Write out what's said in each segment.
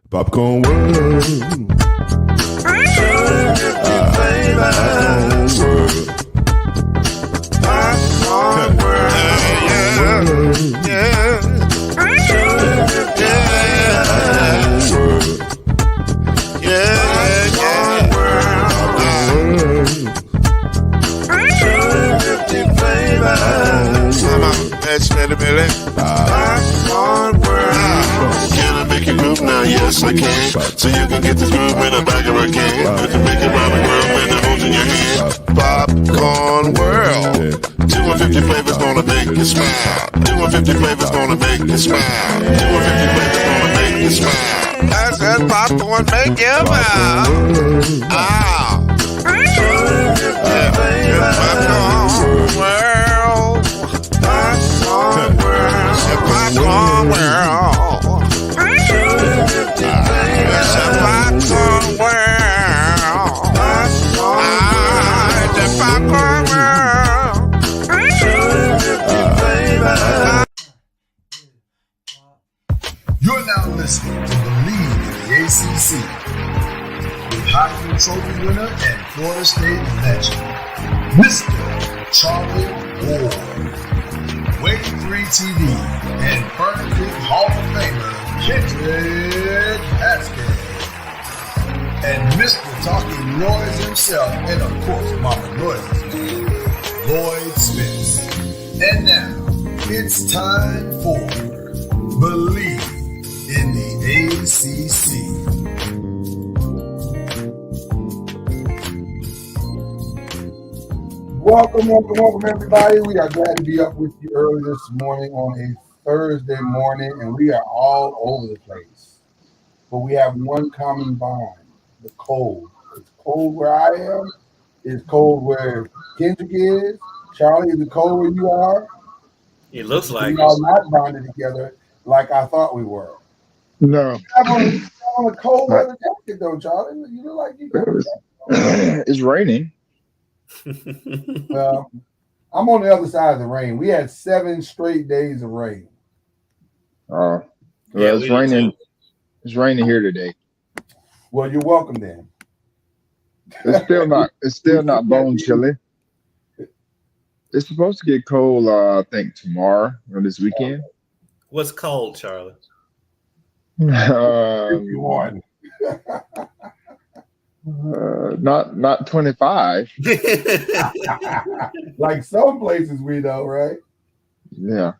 Popcorn world. Popcorn world. Yeah. Can I make you groove now? Yes, I can. So you can get this groove in a bag of a can. You can make it round the world when it holds in your hand. Popcorn world. 250 flavors gonna make you smile. 250 flavors gonna make you smile. 250 flavors gonna make you smile. I said popcorn make you smile. Ah. Popcorn world. Popcorn world. Popcorn world. It's a popcorn world. It's a popcorn world. You're now listening to BLEAV in the ACC with Heisman Trophy winner and Florida State legend, Mr. Charlie Ward, Wave 3 TV, and Burger Creek Hall of Famer Kendrick Haskins, and Mr. Talking Noise himself, and of course Mama Noise's man, Lloyd Smith. And now, it's time for BLEAV in the ACC. Welcome, everybody. We are glad to be up with you early this morning on a Thursday morning, and we are all over the place. But we have one common bond, the cold. It's cold where I am. It's cold where Kendrick is. Charlie, is it cold where you are? It looks like we are not bonded together like I thought we were. No. You have on a cold weather jacket, though, Charlie. You look like you got It's raining. Well, I'm on the other side of the rain. We had 7 straight days of rain. Yeah, it's raining. It's raining here today. Well, you're welcome then. It's still not bone chilly. It's supposed to get cold, I think, tomorrow or this weekend. What's cold, Charlie? 51. Not 25. Like some places we know, right? Yeah.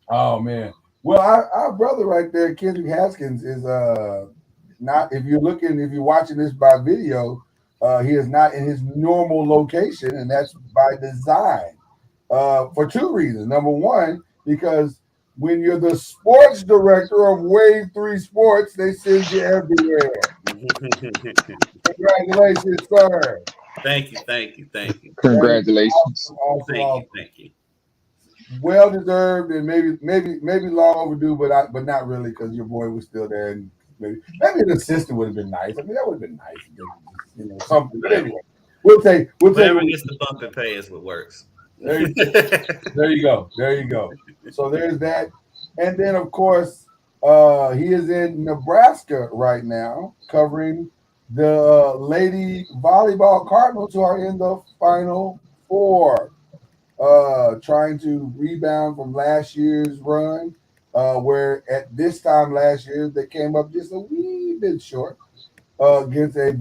Oh man. Well, our brother right there, Kendrick Haskins, is not. If you're watching this by video, he is not in his normal location, and that's by design. For 2 reasons. Number one, because when you're the sports director of Wave 3 Sports, they send you everywhere. Congratulations, sir. Thank you. Congratulations. Thank you. Well deserved, and maybe long overdue, but not really, because your boy was still there, and maybe an assistant would have been nice. I mean, that would have been nice, something. But anyway, we'll take whatever gets the bump and pay is what works. There you go. So there's that, and then of course he is in Nebraska right now covering the Lady Volleyball Cardinals, who are in the Final Four, trying to rebound from last year's run, where at this time last year they came up just a wee bit short against a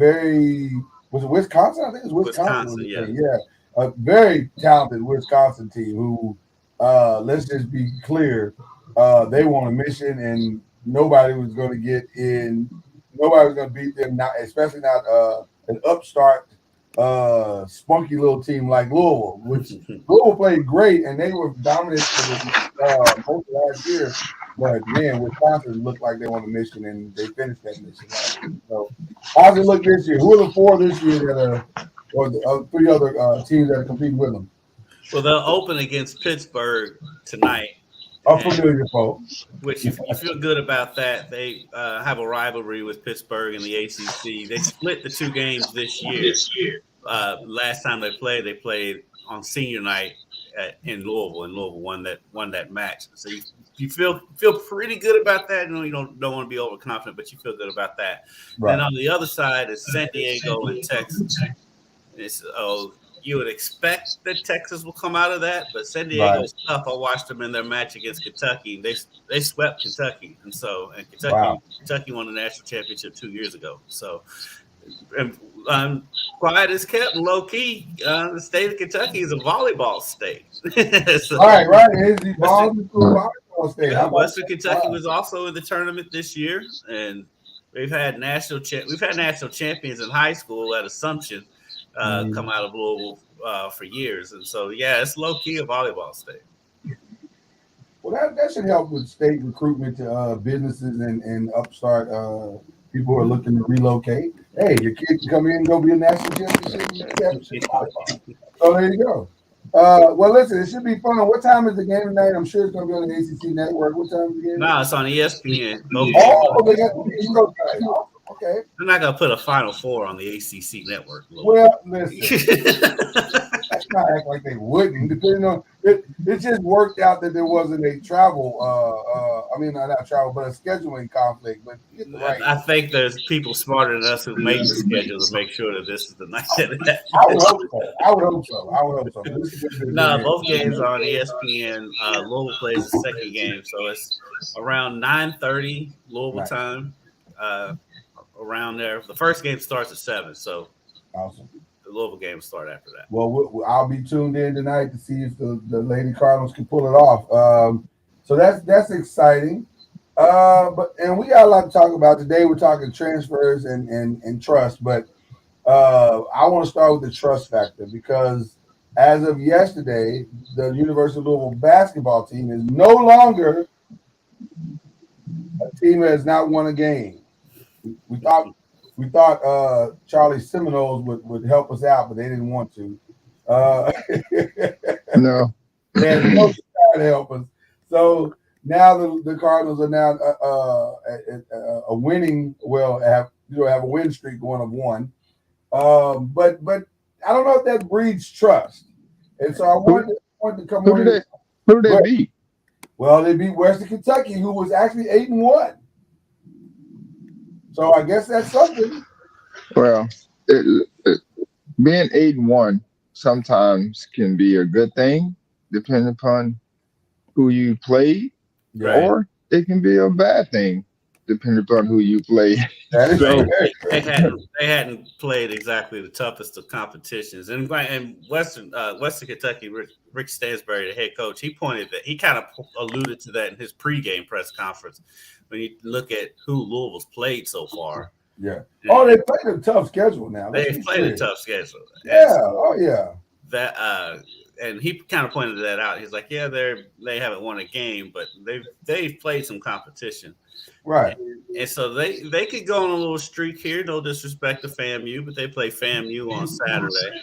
was it Wisconsin? I think it was Wisconsin. Yeah. A very talented Wisconsin team who, let's just be clear, they won a mission, and nobody was going to get in. Nobody was going to beat them, especially not an upstart, spunky little team like Louisville, which Louisville played great, and they were dominant for most of last year. But, man, Wisconsin looked like they won a mission, and they finished that mission. So, how's it look this year? Who are the 4 this year that are – or the 3 other teams that are competing with them? Well, they'll open against Pittsburgh tonight. I'm familiar, folks. Which you feel good about that. They have a rivalry with Pittsburgh in the ACC. They split the 2 games this year. Last time they played on senior night in Louisville, and Louisville won that match. So you you feel pretty good about that. You don't want to be overconfident, but you feel good about that. Right. Then on the other side is San Diego and Texas. You would expect that Texas will come out of that, but San Diego's tough. I watched them in their match against Kentucky. They swept Kentucky, and Kentucky won the national championship 2 years ago. So, quiet as kept, low key. The state of Kentucky is a volleyball state. So, right. It's the volleyball state. Yeah, Western Kentucky was also in the tournament this year, and we've had national champions in high school at Assumption. Come out of Louisville for years, and so it's low key a volleyball state. Well, that should help with state recruitment to businesses and upstart people who are looking to relocate. Hey, your kid can come in and go be a national championship. So there you go. Well, listen, it should be fun. What time is the game tonight? I'm sure it's going to be on the ACC network. What time is the game? No, it's on ESPN. They got the East Coast guys. Okay. They're not going to put a Final Four on the ACC network. Well, listen. Let's not act like they wouldn't. Depending on it just worked out that there wasn't a travel. Not travel, but a scheduling conflict. But right. I think there's people smarter than us who make the schedule to make sure that this is the night that I would hope so. No, both games are on ESPN. Louisville plays the second game, so it's around 9:30 Louisville time. Around there, the first game starts at 7. So awesome. The Louisville games start after that. Well, I'll be tuned in tonight to see if the Lady Cardinals can pull it off. So that's exciting. And we got a lot to talk about today. We're talking transfers and trust, but I want to start with the trust factor because as of yesterday, the University of Louisville basketball team is no longer a team that has not won a game. We thought Charlie Seminoles would help us out, but they didn't want to. No. They had no desire to help us. So now the Cardinals are now a winning. Well, have a win streak going of 1. But I don't know if that breeds trust. And so I wanted to come on. Who did they beat? Well, they beat Western Kentucky, who was actually 8-1. So I guess that's something. Well, being 8-1 sometimes can be a good thing, depending upon who you play, or it can be a bad thing, depending upon who you play. They hadn't played exactly the toughest of competitions, and Western Kentucky, Rick Stansbury, the head coach, he kind of alluded to that in his pregame press conference. When you look at who Louisville's played so far, they played a tough schedule now. They've played a tough schedule. And he kind of pointed that out. He's like, they haven't won a game, but they've played some competition. Right. And so they could go on a little streak here. No disrespect to FAMU, but they play FAMU on Saturday.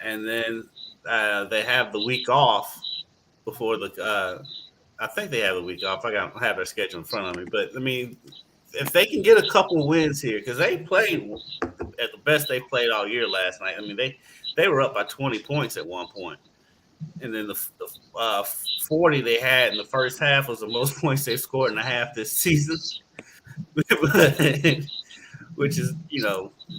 And then they have the week off before I think they have a week off. I don't have their schedule in front of me. But, I mean, if they can get a couple wins here, because they played at the best they played all year last night. I mean, they were up by 20 points at one point. And then the 40 they had in the first half was the most points they've scored in a half this season. Which is,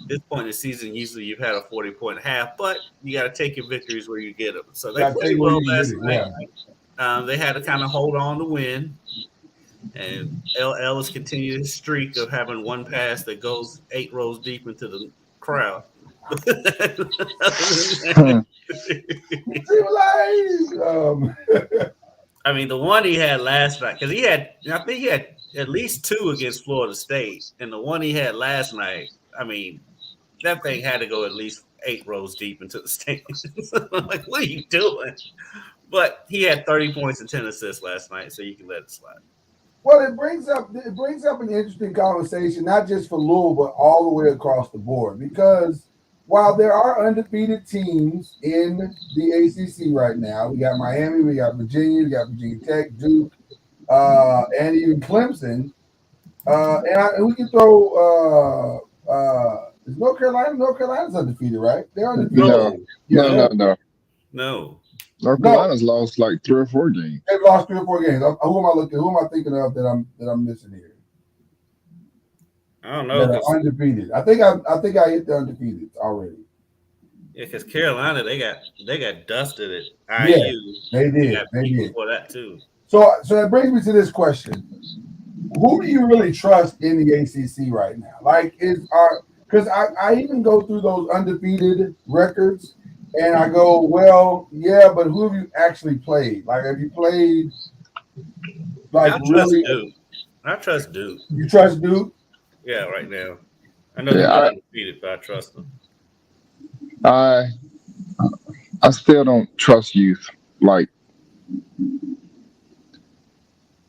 this point in the season, usually you've had a 40-point half, but you got to take your victories where you get them. So they played well last night. They had to kind of hold on to win. And Ellis continued his streak of having one pass that goes 8 rows deep into the crowd. I mean, the one he had last night, because I think he had at least 2 against Florida State, and the one he had last night, I mean, that thing had to go at least 8 rows deep into the stands. I'm like, what are you doing? But he had 30 points and 10 assists last night, so you can let it slide. Well, it brings up an interesting conversation, not just for Louisville, but all the way across the board. Because while there are undefeated teams in the ACC right now, we got Miami, we got Virginia, we got Virginia Tech, Duke, and even Clemson. And we can throw is North Carolina? North Carolina's undefeated, right? They're undefeated. No. North Carolina's lost like 3 or 4 games. They've lost 3 or 4 games. Who am I looking? Who am I thinking of that I'm missing here? I don't know. That are undefeated. I think I hit the undefeated already. Yeah, because Carolina they got dusted at IU. Yeah, they did. They did before that too. So that brings me to this question: who do you really trust in the ACC right now? Like, because I even go through those undefeated records, and I go, well, yeah, but who have you actually played? Like, have you played? Like, I trust Duke. You trust Duke? Yeah, right now. I know they're undefeated, but I trust them. I still don't trust youth. Like,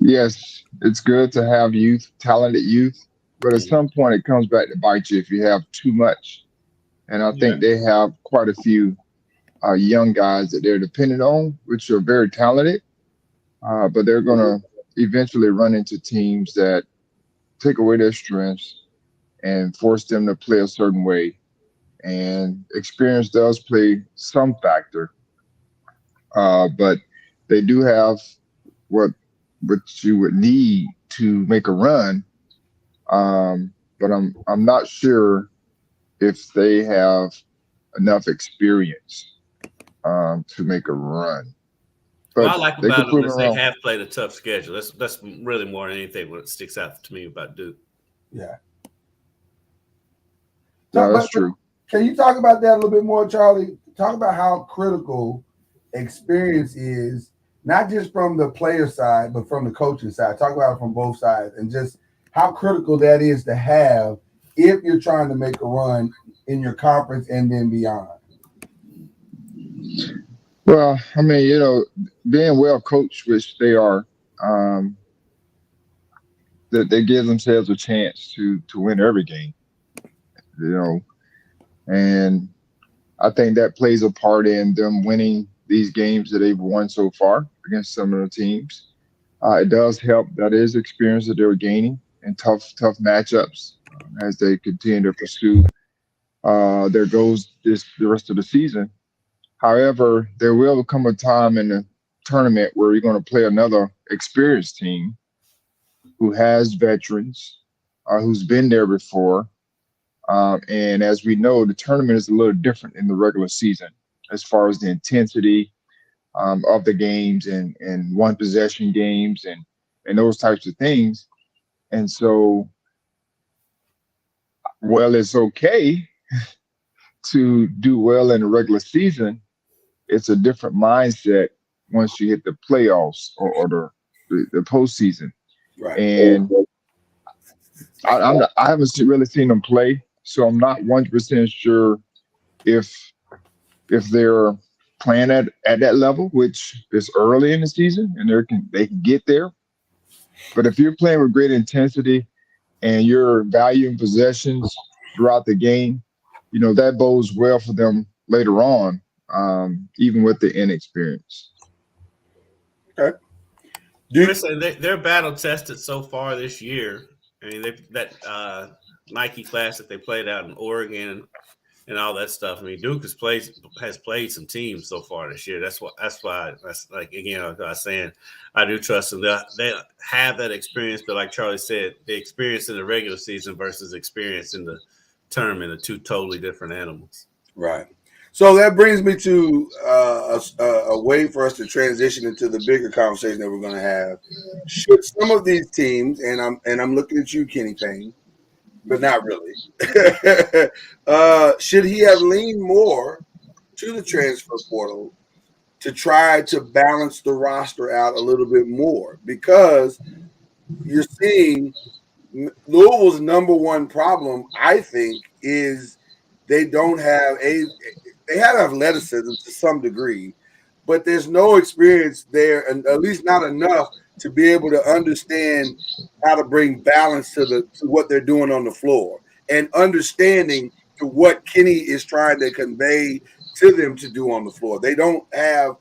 yes, it's good to have youth, talented youth, but at some point it comes back to bite you if you have too much. And I think they have quite a few young guys that they're dependent on, which are very talented, but they're going to eventually run into teams that take away their strengths and force them to play a certain way. And experience does play some factor, but they do have what you would need to make a run. But I'm not sure if they have enough experience to make a run. But what I like about them is they have played a tough schedule. That's really more than anything what sticks out to me about Duke. Yeah. No, that's true. Can you talk about that a little bit more, Charlie? Talk about how critical experience is, not just from the player side, but from the coaching side. Talk about it from both sides, and just how critical that is to have if you're trying to make a run in your conference and then beyond. Well, I mean, being well coached, which they are, that they give themselves a chance to win every game. And I think that plays a part in them winning these games that they've won so far against some of the teams. It does help. That is experience that they're gaining in tough matchups as they continue to pursue their goals the rest of the season. However, there will come a time in the tournament where you're going to play another experienced team who has veterans, who's been there before. And as we know, the tournament is a little different in the regular season as far as the intensity of the games and one possession games and those types of things. And so, well, it's okay to do well in the regular season. It's a different mindset once you hit the playoffs or the postseason. Right. And I haven't really seen them play. So I'm not 100% sure if they're playing at that level, which is early in the season, and they can get there. But if you're playing with great intensity and you're valuing possessions throughout the game, that bodes well for them later on, even with the inexperience. Okay. They're battle tested so far this year. I mean, that Nike Classic they played out in Oregon and all that stuff. I mean, Duke has played some teams so far this year. That's why like again, like I was saying, I do trust them. They have that experience, but like Charlie said, the experience in the regular season versus experience in the tournament are two totally different animals. Right. So that brings me to a way for us to transition into the bigger conversation that we're going to have. Should some of these teams, and I'm looking at you, Kenny Payne, but not really. Should he have leaned more to the transfer portal to try to balance the roster out a little bit more? Because you're seeing Louisville's number one problem, I think, is they don't have they have athleticism to some degree, but there's no experience there, and at least not enough to be able to understand how to bring balance to what they're doing on the floor and understanding to what Kenny is trying to convey to them to do on the floor. They don't have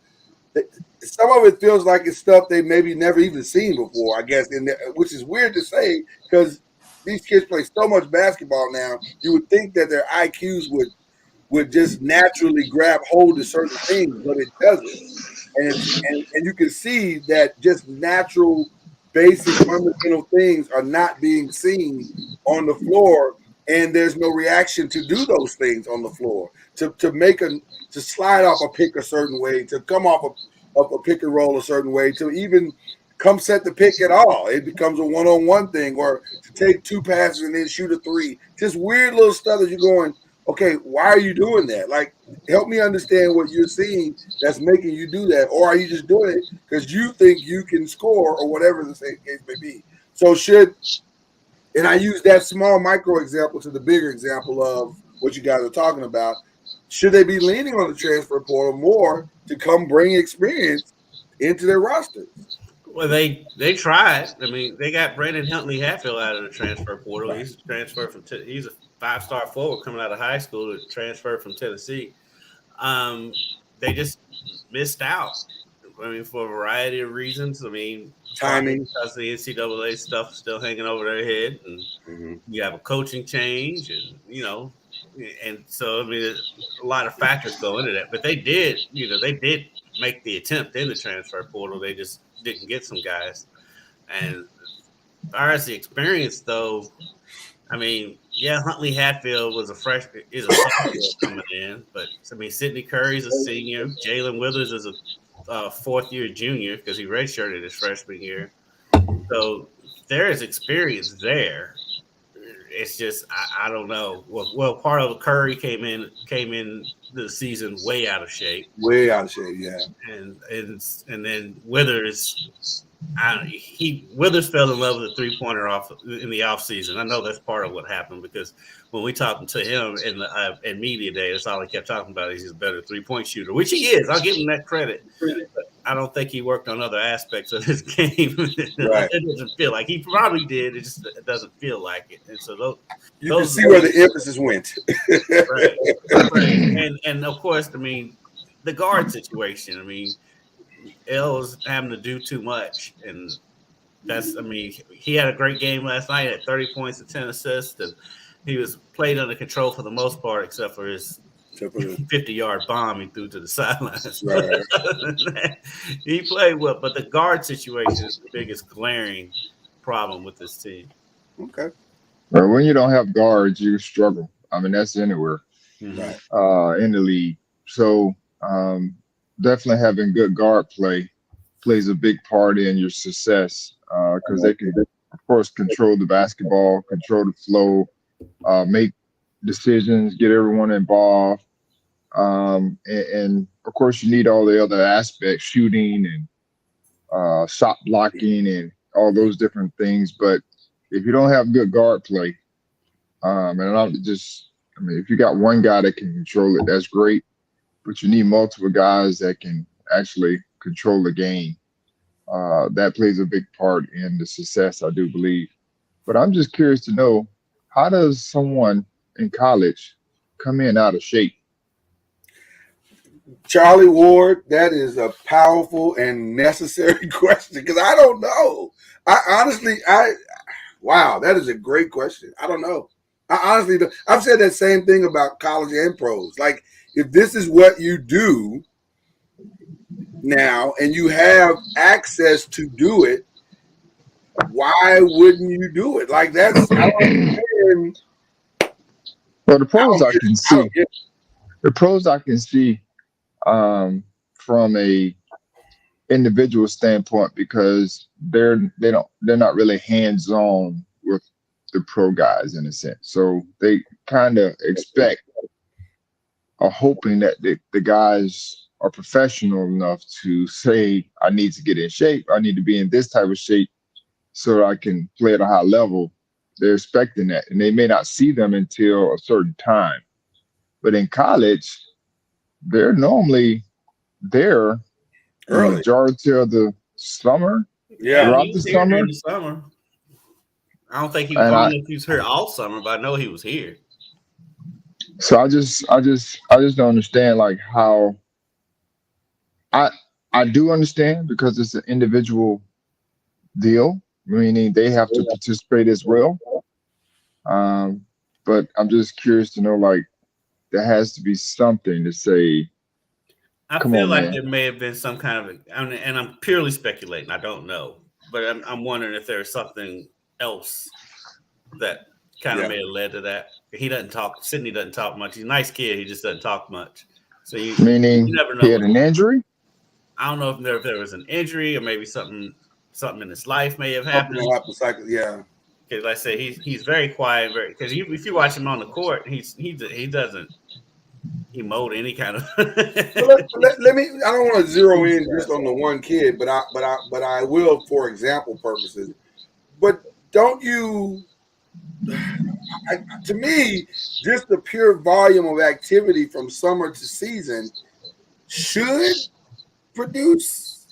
some of it feels like it's stuff they maybe never even seen before, I guess, which is weird to say because these kids play so much basketball now. You would think that their IQs would just naturally grab hold of certain things, but it doesn't. and you can see that just natural, basic, fundamental things are not being seen on the floor, and there's no reaction to do those things on the floor. To slide off a pick a certain way, to come off of a pick and roll a certain way, to even come set the pick at all. It becomes a one-on-one thing, or to take 2 passes and then shoot a 3. Just weird little stuff that you're going, okay, why are you doing that? Like, help me understand what you're seeing that's making you do that. Or are you just doing it because you think you can score or whatever the same case may be? So and I use that small micro example to the bigger example of what you guys are talking about. Should they be leaning on the transfer portal more to come bring experience into their rosters? Well, they tried. I mean, they got Brandon Huntley Hatfield out of the transfer portal. He's transferred from he's a 5-star forward coming out of high school to transfer from Tennessee. They just missed out. I mean, for a variety of reasons. I mean, timing, because the NCAA stuff is still hanging over their head, and you have a coaching change, and and so I mean, a lot of factors go into that. But they did make the attempt in the transfer portal. They just didn't get some guys. And as far as the experience, though, I mean, yeah, Huntley Hatfield is a sophomore coming in, but I mean, Sidney Curry's a senior. Jalen Withers is a fourth-year junior because he redshirted his freshman year. So there is experience there. It's just I don't know. Well, part of Curry came in the season way out of shape. Way out of shape, yeah. And then Withers, Withers fell in love with the 3-pointer in the offseason. I know that's part of what happened because when we talked to him in media day, that's all he kept talking about is he's a better 3-point shooter, which he is. I'll give him that credit. But I don't think he worked on other aspects of his game. Right. It doesn't feel like he probably did. It just doesn't feel like it. And so you can see where the emphasis went. Right. And of course, I mean, the guard situation. I mean, L's having to do too much, and he had a great game last night. Had 30 points and 10 assists, and he was played under control for the most part, except for his 50-yard bomb he threw to the sidelines. Right. He played well, but the guard situation is the biggest glaring problem with this team. Okay. Well, when you don't have guards, you struggle. I mean, that's anywhere in the league. So definitely having good guard play plays a big part in your success because they can, of course, control the basketball, control the flow, make decisions, get everyone involved. And of course, you need all the other aspects, shooting and shot blocking and all those different things. But if you don't have good guard play, if you got one guy that can control it, that's great. But you need multiple guys that can actually control the game. That plays a big part in the success, I do believe. But I'm just curious to know, how does someone in college come in out of shape? Charlie Ward, that is a powerful and necessary question because I don't know. Wow, that is a great question. I don't know. I honestly don't. I've said that same thing about college and pros. Like, if this is what you do now and you have access to do it, why wouldn't you do it? Like, that's I don't understand. Well, the pros I can see from a individual standpoint because they're not really hands-on with the pro guys in a sense. So they kind of expect or hoping that the guys are professional enough to say, I need to get in shape. I need to be in this type of shape so that I can play at a high level. They're expecting that, and they may not see them until a certain time. But in college, they're normally there early, the majority of the summer. Yeah, throughout the summer. I don't think he was here all summer, but I know he was here. So I just don't understand like how. I do understand because it's an individual deal, meaning they have to participate as well. But I'm just curious to know, like, there has to be something to say I Come feel on, like man. there may have been some kind of, and I'm purely speculating. I don't know, but I'm wondering if there's something else that kind of may have led to that. He doesn't talk. Sydney doesn't talk much. He's a nice kid. He just doesn't talk much. So you Meaning never he know had what's an going on. injury? I don't know if there was an injury or maybe something in his life may have Something happened. that happens, yeah. Because like I said, he's very quiet, very because if you watch him on the court, he doesn't emote any kind of. Let me. I don't want to zero in just on the one kid, but I will for example purposes. But don't you? To me, just the pure volume of activity from summer to season should produce.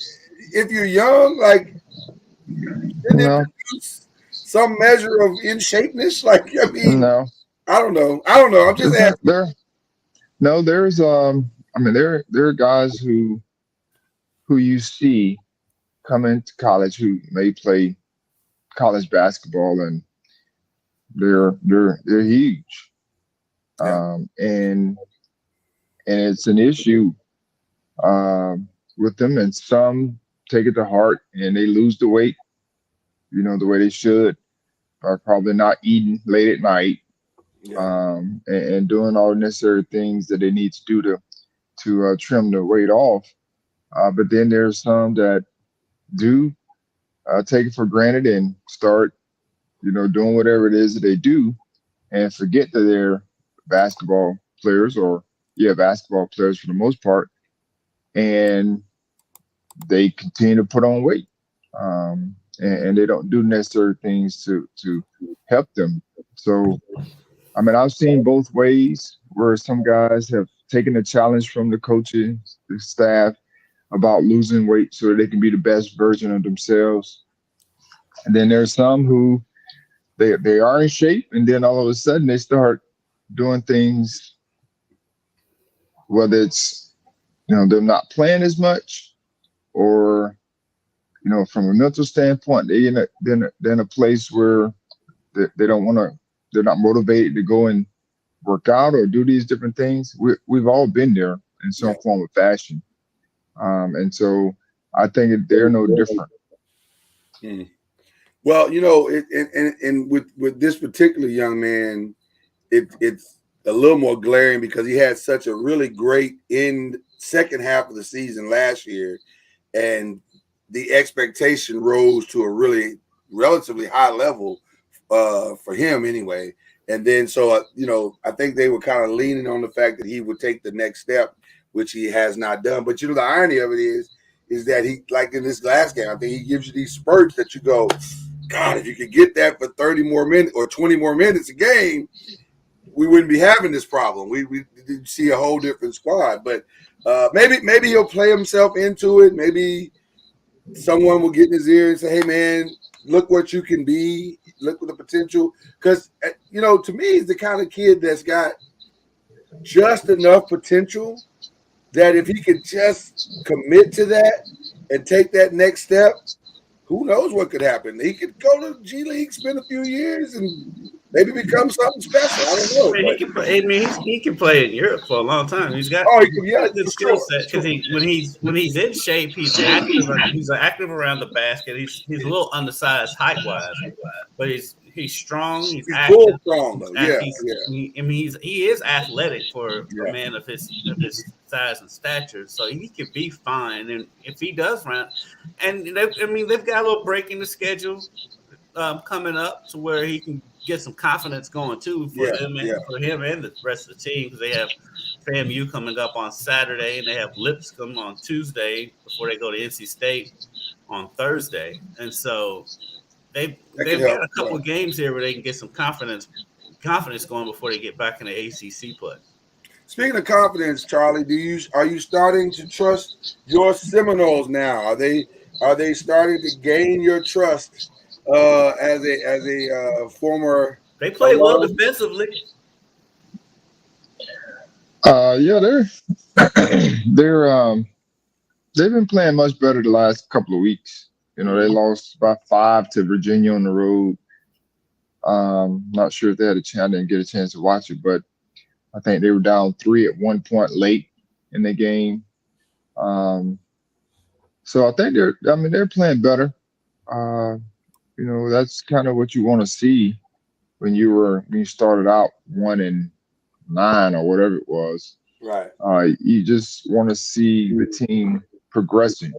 If you're young, like shouldn't it No, produce some measure of in shapeness? Like I mean, no. I don't know. I'm just There's not asking. there. No, there's I mean there are guys who you see come into college who may play college basketball and they're huge. Yeah. And it's an issue with them, and some take it to heart and they lose the weight, the way they should, or probably not eating late at night, Yeah. and doing all the necessary things that they need to do to trim the weight off. But then there's some that do take it for granted and start, doing whatever it is that they do and forget that they're basketball players or, yeah, basketball players for the most part. And they continue to put on weight. And they don't do necessary things to help them. So, I mean, I've seen both ways where some guys have taken a challenge from the coaches, the staff, about losing weight so that they can be the best version of themselves. And then there's some who they are in shape, and then all of a sudden they start doing things, whether it's them not playing as much, or from a mental standpoint, they're in a place where they don't want to, they're not motivated to go and work out or do these different things. We've all been there in some form of fashion, and so I think they're no different. Well, and with this particular young man, it's a little more glaring because he had such a really great second half of the season last year, and the expectation rose to a really relatively high level for him anyway. And then so I think they were kind of leaning on the fact that he would take the next step, which he has not done. But the irony of it is that he, like in this last game, I think he gives you these spurts that you go, God, if you could get that for 30 more minutes or 20 more minutes a game, we wouldn't be having this problem. We did see a whole different squad. But maybe he'll play himself into it. Maybe someone will get in his ear and say, hey, man, look what you can be. Look at the potential. Because, to me, he's the kind of kid that's got just enough potential that if he could just commit to that and take that next step, who knows what could happen? He could go to G League, spend a few years, and maybe become something special. I don't know. I mean, he can play. I mean, he can play in Europe for a long time. He's got Yeah, a good for skill sure. set because when he's in shape, he's active. He's active around the basket. He's a little undersized height wise, but he's strong. He's active. Full strong though. He is athletic for a man of his size and stature, so he could be fine. And if he does run, and they've got a little break in the schedule coming up to where he can get some confidence going too for him and the rest of the team, because they have FAMU coming up on Saturday and they have Lipscomb on Tuesday before they go to NC State on Thursday, and so they've got a couple of games here where they can get some confidence going before they get back in the ACC play. Speaking of confidence, Charlie, are you starting to trust your Seminoles now? Are they starting to gain your trust as a former? They play well defensively. Yeah, they've been playing much better the last couple of weeks. They lost by 5 to Virginia on the road. Not sure if they had a chance. I didn't get a chance to watch it, but I think they were down 3 at one point late in the game. So I think they're playing better. That's kind of what you want to see when you started out 1-9 or whatever it was. Right. You just want to see the team progressing,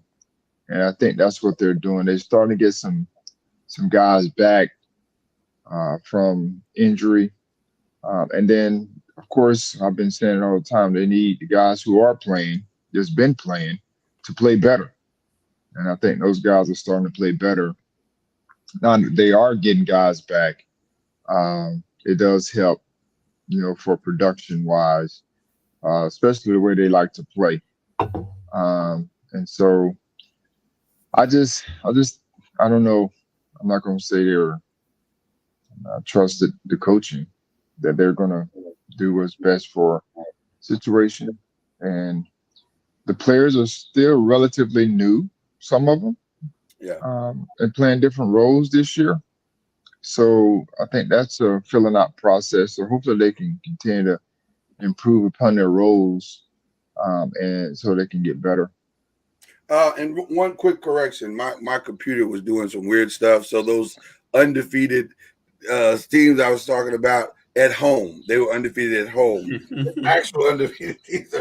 and I think that's what they're doing. They're starting to get some guys back from injury, and then of course I've been saying it all the time. They need the guys who are playing, just been playing, to play better, and I think those guys are starting to play better. Now they are getting guys back. It does help, for production wise, especially the way they like to play. And so I don't know. I'm not going to say they're trusted the coaching that they're going to do what's best for situation. And the players are still relatively new, some of them, and playing different roles this year. So I think that's a filling out process. So hopefully they can continue to improve upon their roles, and so they can get better. And one quick correction: my computer was doing some weird stuff. So those undefeated teams I was talking about at home, they were undefeated at home. Actual undefeated teams.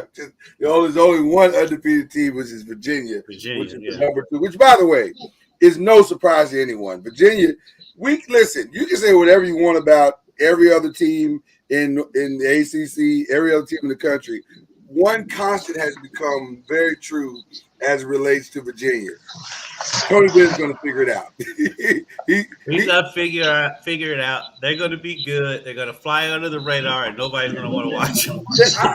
There's only one undefeated team, which is Virginia, which is the number 2. Which, by the way, is no surprise to anyone. Virginia. Listen. You can say whatever you want about every other team in the ACC, every other team in the country. One constant has become very true as it relates to Virginia. Tony Bennett's going to figure it out. He's going to figure it out. They're going to be good. They're going to fly under the radar, and nobody's going to want to watch them.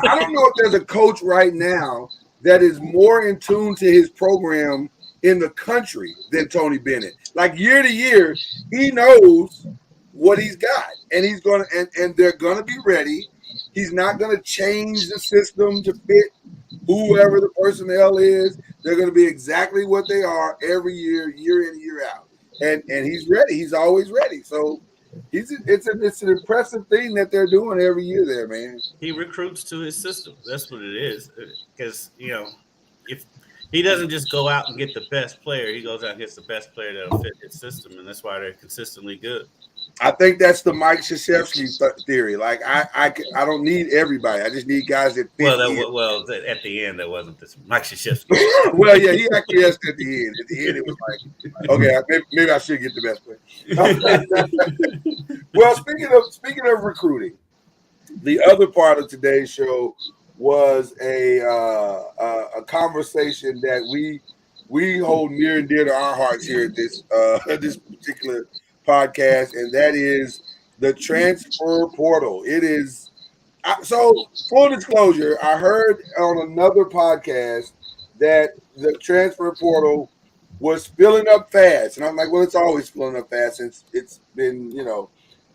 I don't know if there's a coach right now that is more in tune to his program in the country than Tony Bennett. Like year to year, he knows what he's got, and he's going to, and they're going to be ready. He's not going to change the system to fit whoever the personnel is. They're going to be exactly what they are every year, year in, year out. And he's ready. He's always ready. So it's an impressive thing that they're doing every year there, man. He recruits to his system. That's what it is. Because, if he doesn't just go out and get the best player, he goes out and gets the best player that'll fit his system, and that's why they're consistently good. I think that's the Mike Krzyzewski theory. Like I don't need everybody. I just need guys that fit. Well, at the end, that wasn't this Mike Krzyzewski. Well, yeah, he acquiesced at the end. At the end, it was like, okay, maybe I should get the best player. Well, speaking of recruiting, the other part of today's show was a conversation that we hold near and dear to our hearts here at this particular podcast, and that is the transfer portal. It is so full disclosure. I heard on another podcast that the transfer portal was filling up fast, and I'm like, well, it's always filling up fast since it's been,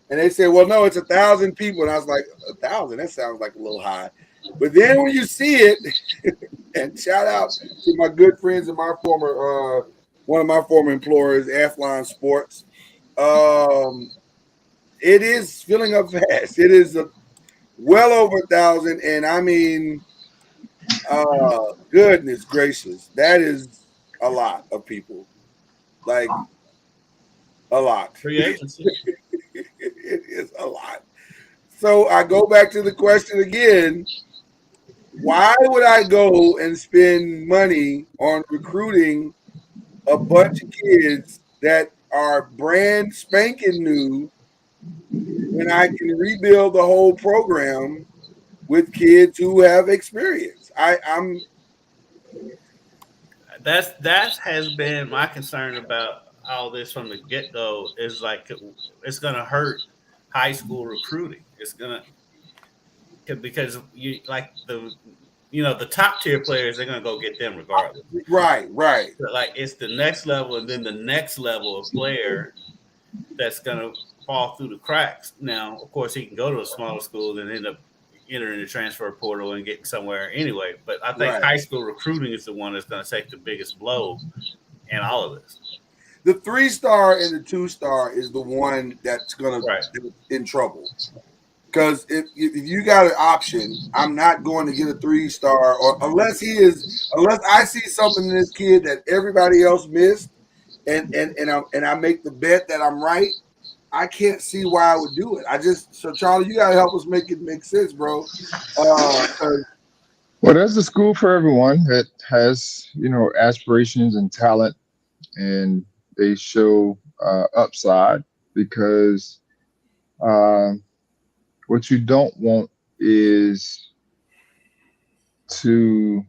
And they said, well, no, it's 1,000 people, and I was like, 1,000? That sounds like a little high. But then when you see it, and shout out to my good friends and my former one of my former employers, Athlon Sports. It is filling up fast. It is well over 1,000, and I mean, goodness gracious, that is a lot of people. Like a lot. Free agency. It is a lot. So I go back to the question again. Why would I go and spend money on recruiting a bunch of kids that are brand spanking new when I can rebuild the whole program with kids who have experience? That has been my concern about all this from the get-go, is like it's going to hurt high school recruiting. It's going to, because you like the top tier players, they're going to go get them regardless. Right. So like it's the next level, and then the next level of player that's going to fall through the cracks. Now, of course, he can go to a smaller school and end up entering the transfer portal and getting somewhere anyway. But I think high school recruiting is the one that's going to take the biggest blow in all of this. The 3-star and the 2-star is the one that's going to be in trouble. Because if you got an option, I'm not going to get a 3-star, or unless I see something in this kid that everybody else missed, and I make the bet that I'm right. I can't see why I would do it. So Charlie, you gotta help us make it make sense, bro. Well, there's a school for everyone that has, aspirations and talent, and they show upside because what you don't want is to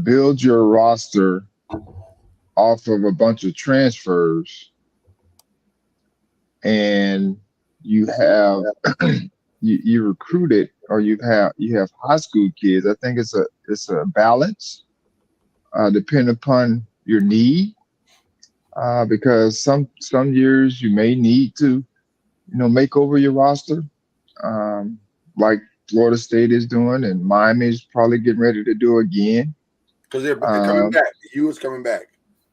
build your roster off of a bunch of transfers, and you have you recruited, or you have high school kids. I think it's a balance, depending upon your need, because some years you may need to make over your roster, like Florida State is doing, and Miami is probably getting ready to do again. Because they're coming back. The U is coming back.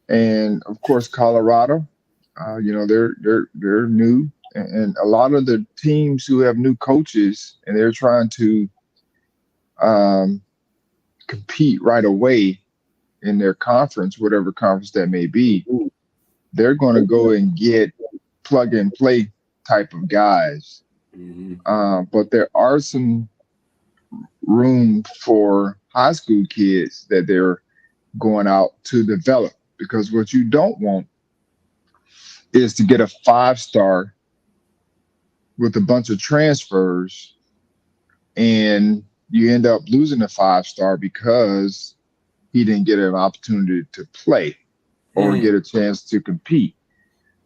And of course, Colorado, they're new, and a lot of the teams who have new coaches and they're trying to compete right away in their conference, whatever conference that may be, they're going to go and get plug and play type of guys. But there are some room for high school kids that they're going out to develop, because what you don't want is to get a 5-star with a bunch of transfers and you end up losing a 5-star because he didn't get an opportunity to play or get a chance to compete.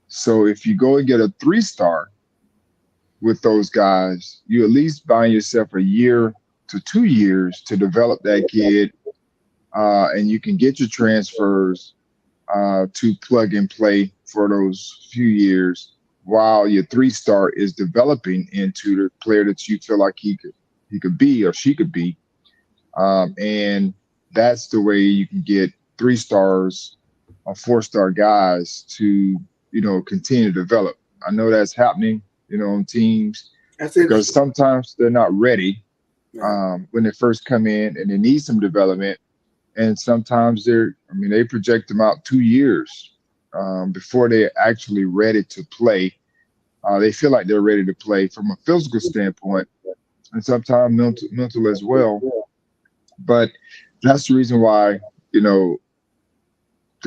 So if you go and get a 3-star with those guys, you at least buy yourself a year to 2 years to develop that kid, and you can get your transfers to plug and play for those few years while your 3-star is developing into the player that you feel like he could be or she could be. And that's the way you can get 3-stars or 4-star guys to, continue to develop. I know that's happening, on teams, because sometimes they're not ready when they first come in and they need some development. And sometimes they project them out 2 years before they're actually ready to play. They feel like they're ready to play from a physical standpoint, and sometimes mental as well. But that's the reason why, the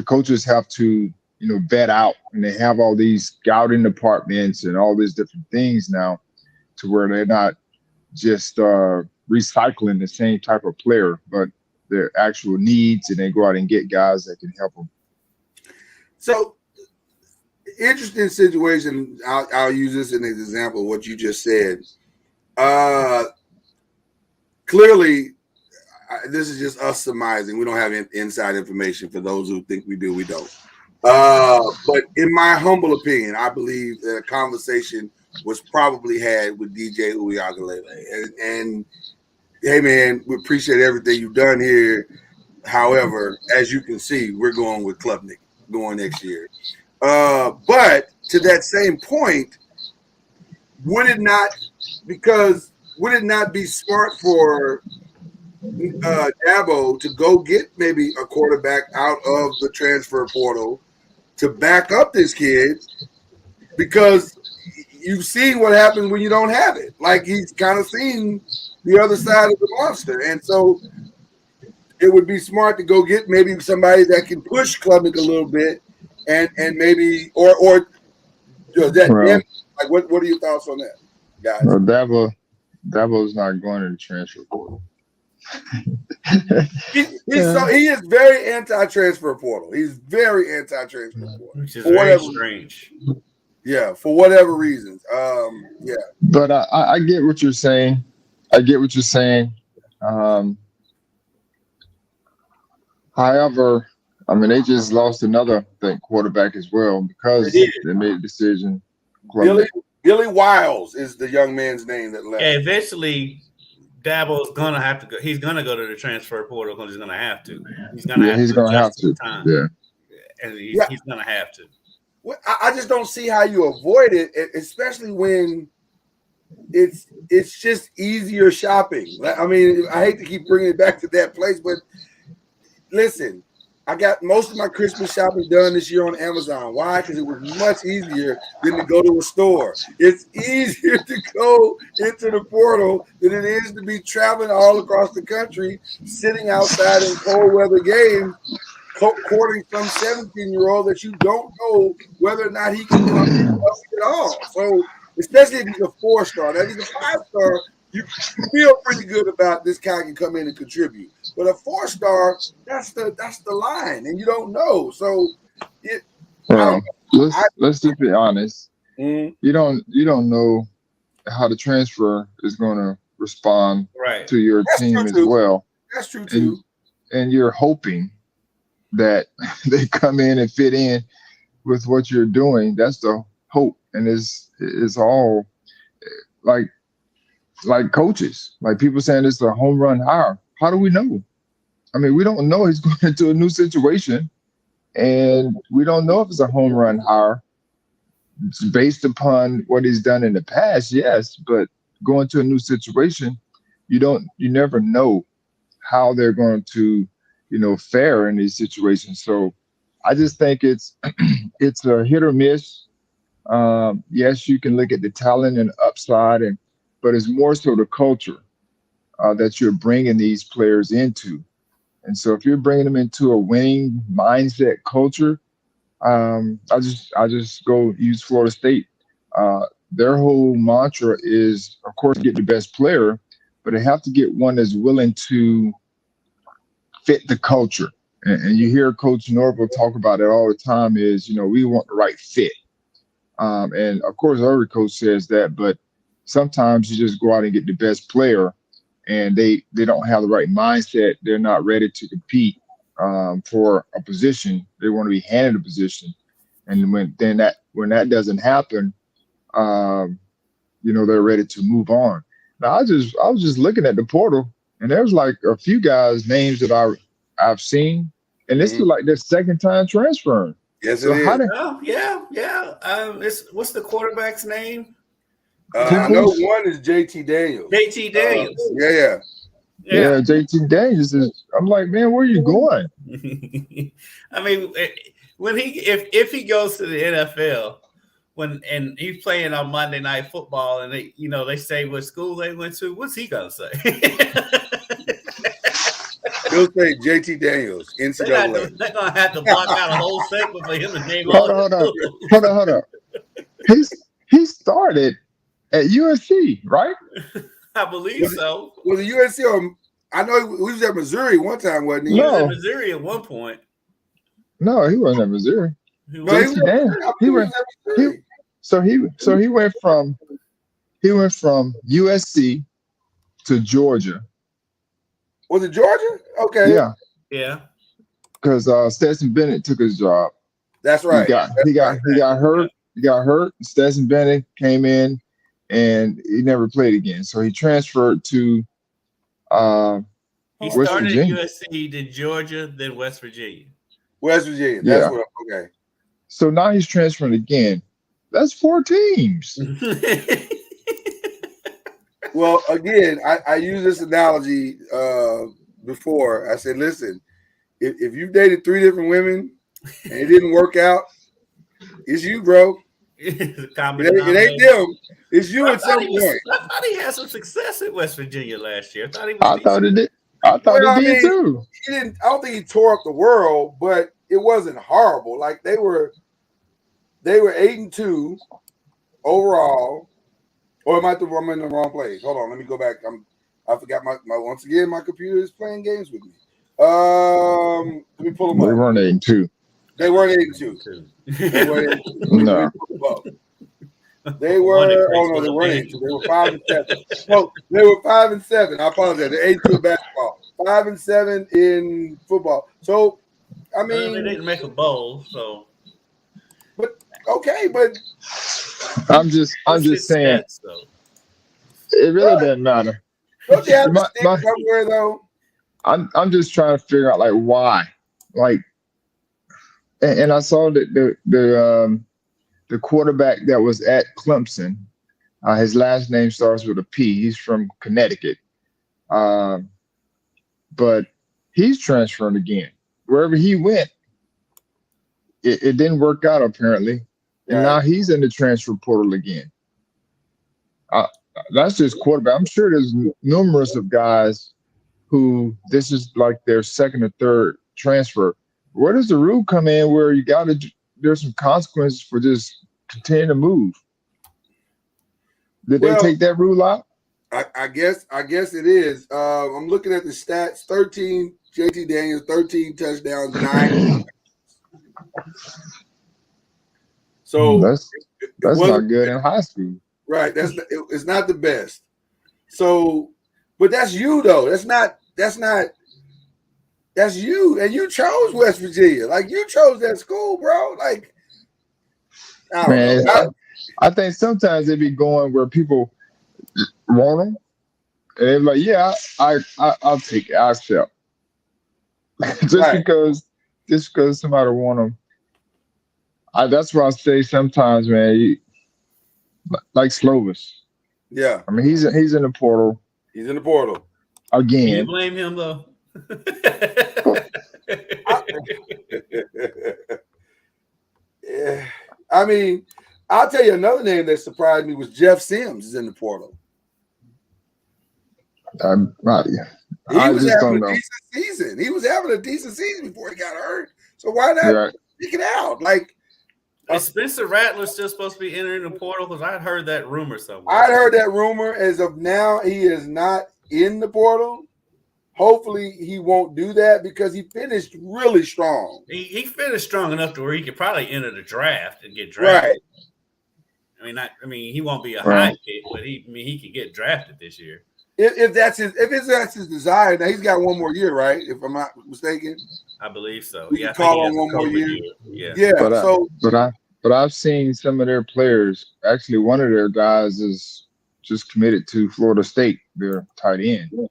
coaches have to, vet out, and they have all these scouting departments and all these different things now, to where they're not just recycling the same type of player, but their actual needs, and they go out and get guys that can help them. So, interesting situation. I'll use this as an example of what you just said. Clearly, this is just us surmising. We don't have inside information. For those who think we do, we don't. But in my humble opinion, I believe that a conversation was probably had with DJ Uiagalelei. And hey, man, we appreciate everything you've done here. However, as you can see, we're going with Klubnik going next year. But to that same point, would it not be smart for Dabo to go get maybe a quarterback out of the transfer portal to back up this kid? Because you've seen what happens when you don't have it. Like, he's kind of seen the other side of the monster. And so it would be smart to go get maybe somebody that can push Klubnik a little bit, and maybe or that. Like, what are your thoughts on that, guys? Well, Dabo's not going to the transfer portal. He is very anti-transfer portal. He's very anti-transfer portal, which is very strange. Yeah, for whatever reasons. Yeah. But I get what you're saying. However, they just lost another quarterback as well, because they made a decision. Billy Wiles is the young man's name that left. Yeah, eventually Dabo's gonna have to go. He's gonna go to the transfer portal because he's gonna have to. He's gonna have to. Yeah, and he's gonna have to. I just don't see how you avoid it, especially when it's just easier shopping. I mean, I hate to keep bringing it back to that place, but listen, I got most of my Christmas shopping done this year on Amazon. Why? Because it was much easier than to go to a store. It's easier to go into the portal than it is to be traveling all across the country, sitting outside in cold weather games, courting some 17-year-old that you don't know whether or not he can come at all. So, especially if he's a 4-star. Now, if he's a 5-star, you feel pretty good about this guy can come in and contribute. But a 4-star, that's the line, and you don't know. So, let's just be honest. Mm-hmm. You don't know how the transfer is going to respond to your team as well. That's true too. And you're hoping that they come in and fit in with what you're doing. That's the hope, and it's all like coaches, like people saying it's a home run hire. How do we know? I mean, we don't know. He's going into a new situation, and we don't know if it's a home run hire. It's based upon what he's done in the past, yes, but going to a new situation, you never know how they're going to, fare in these situations. So I just think it's a hit or miss. Yes, you can look at the talent and upside, but it's more so the culture that you're bringing these players into. And so if you're bringing them into a winning mindset culture, I just go use Florida State. Their whole mantra is, of course, get the best player, but they have to get one that's willing to fit the culture. And you hear Coach Norville talk about it all the time is, we want the right fit. And of course, every coach says that, but sometimes you just go out and get the best player and they don't have the right mindset. They're not ready to compete for a position. They want to be handed a position. And when that doesn't happen, they're ready to move on. Now, I was just looking at the portal, and there's like a few guys' names that I've seen, and this is like their second time transferring. Yes, so it is. Yeah. What's the quarterback's name? I know one is JT Daniels. JT Daniels. Yeah, JT Daniels is. I'm like, man, where are you going? I mean, when if he goes to the NFL, and he's playing on Monday Night Football, and they say what school they went to, what's he gonna say? He'll say JT Daniels, NCAA. They're gonna have to block out a whole segment for him to name. Hold on. He started at USC, right? I believe so. Was it USC or I know he was at Missouri one time, wasn't he? He was at Missouri at one point. No, he wasn't at Missouri. He went from USC to Georgia. Was it Georgia? Okay. Yeah. Because Stetson Bennett took his job. That's right. He got hurt. He got hurt. Stetson Bennett came in, and he never played again. So he transferred to he West started Virginia. at USC, then Georgia, then West Virginia. West Virginia. That's okay. So now he's transferring again. That's 4 teams. Well, again, I use this analogy before. I said, listen, if you've dated 3 different women and it didn't work out, it's you, bro. It ain't them. It's you at some point. I thought he had some success at West Virginia last year. I thought he did. I did too. He didn't. I don't think he tore up the world, but it wasn't horrible. Like they were 8-2 overall. Or I'm in the wrong place. Hold on, let me go back. I forgot my once again. My computer is playing games with me. Let me pull them up. They weren't 8-2. They weren't 8-2. They weren't 8-2. No. They were. Oh no, they weren't 8-2. They were 5-7. No, they were 5-7. I apologize. They're 8-2 in basketball. 5-7 in football. So, I mean, they didn't make a bowl. So, but okay, but I'm just saying. It really doesn't matter. Don't you have to stick somewhere though? I'm just trying to figure out like why, like, and I saw that the quarterback that was at Clemson His last name starts with a P. He's from Connecticut. But he's transferring again. Wherever he went, it didn't work out apparently. And now he's in the transfer portal again. That's just quarterback. I'm sure there's numerous of guys who this is like their second or third transfer. Where does the rule come in where you got to, there's some consequences for just continuing to move? Did they take that rule out? I guess it is. I'm looking at the stats. 13 JT Daniels, 13 touchdowns, 9. So that's not good in high school. Right. It's not the best. So, but that's you though. That's you. And you chose West Virginia. Like you chose that school, bro. Like I don't know. I think sometimes they be going where people want them. And they're like, yeah, I'll take it. I'll accept. because somebody want them. That's why I say sometimes, man, like Slovis. Yeah. I mean, he's in the portal. He's in the portal. Again. Can you blame him, though? Yeah. I mean, I'll tell you another name that surprised me was Jeff Sims is in the portal. He was having a decent season. He was having a decent season before he got hurt. So why not pick it out? Like, is Spencer Rattler still supposed to be entering the portal? Because I heard that rumor somewhere. I heard that rumor. As of now, he is not in the portal. Hopefully, he won't do that because he finished really strong. He finished strong enough to where he could probably enter the draft and get drafted. Right. I mean, he won't be a high pick, but he could get drafted this year. If that's his desire. Now he's got one more year, right? If I'm not mistaken, I believe so. We can call on one more year. Yeah. But I've seen some of their players. Actually, one of their guys is just committed to Florida State. Their tight end,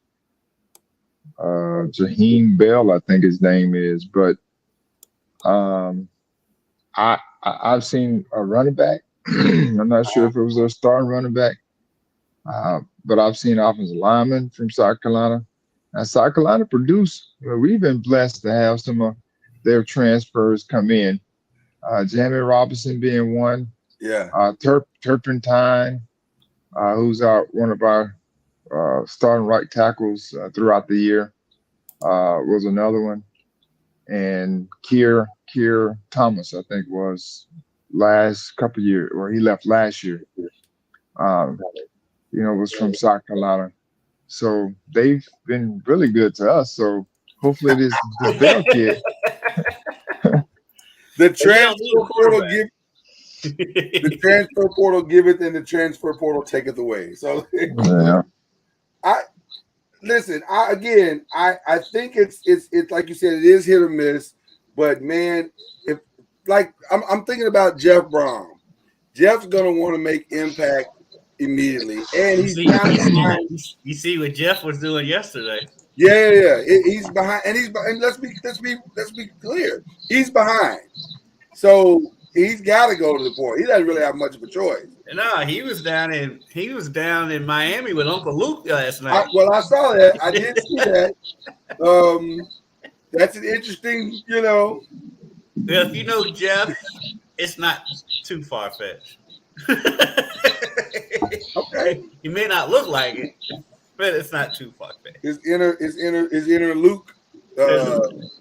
Jaheim Bell, I think his name is. But I've seen a running back. I'm not sure if it was a starting running back. But I've seen offensive linemen from South Carolina. And South Carolina produced. We've been blessed to have some of their transfers come in. Jamie Robinson being one. Yeah. Turpentine, who's one of our starting right tackles throughout the year, was another one. And Keir Thomas, I think, was last couple of years, or he left last year. Was from South Carolina. So they've been really good to us. So hopefully this Bell kid. The transfer portal giveth and the transfer portal taketh away. So I think it's like you said, it is hit or miss. But man, I'm thinking about Jeff Brom. Jeff's gonna want to make impact immediately, and you see what Jeff was doing yesterday. Yeah. He's behind, and let's be clear, he's behind. So he's got to go to the portal. He doesn't really have much of a choice. No, he was down in Miami with Uncle Luke last night. I saw that. I did see that. That's an interesting, Well, if you know Jeff, it's not too far fetched. Okay. You may not look like it, but it's not too far fetched. His inner Luke,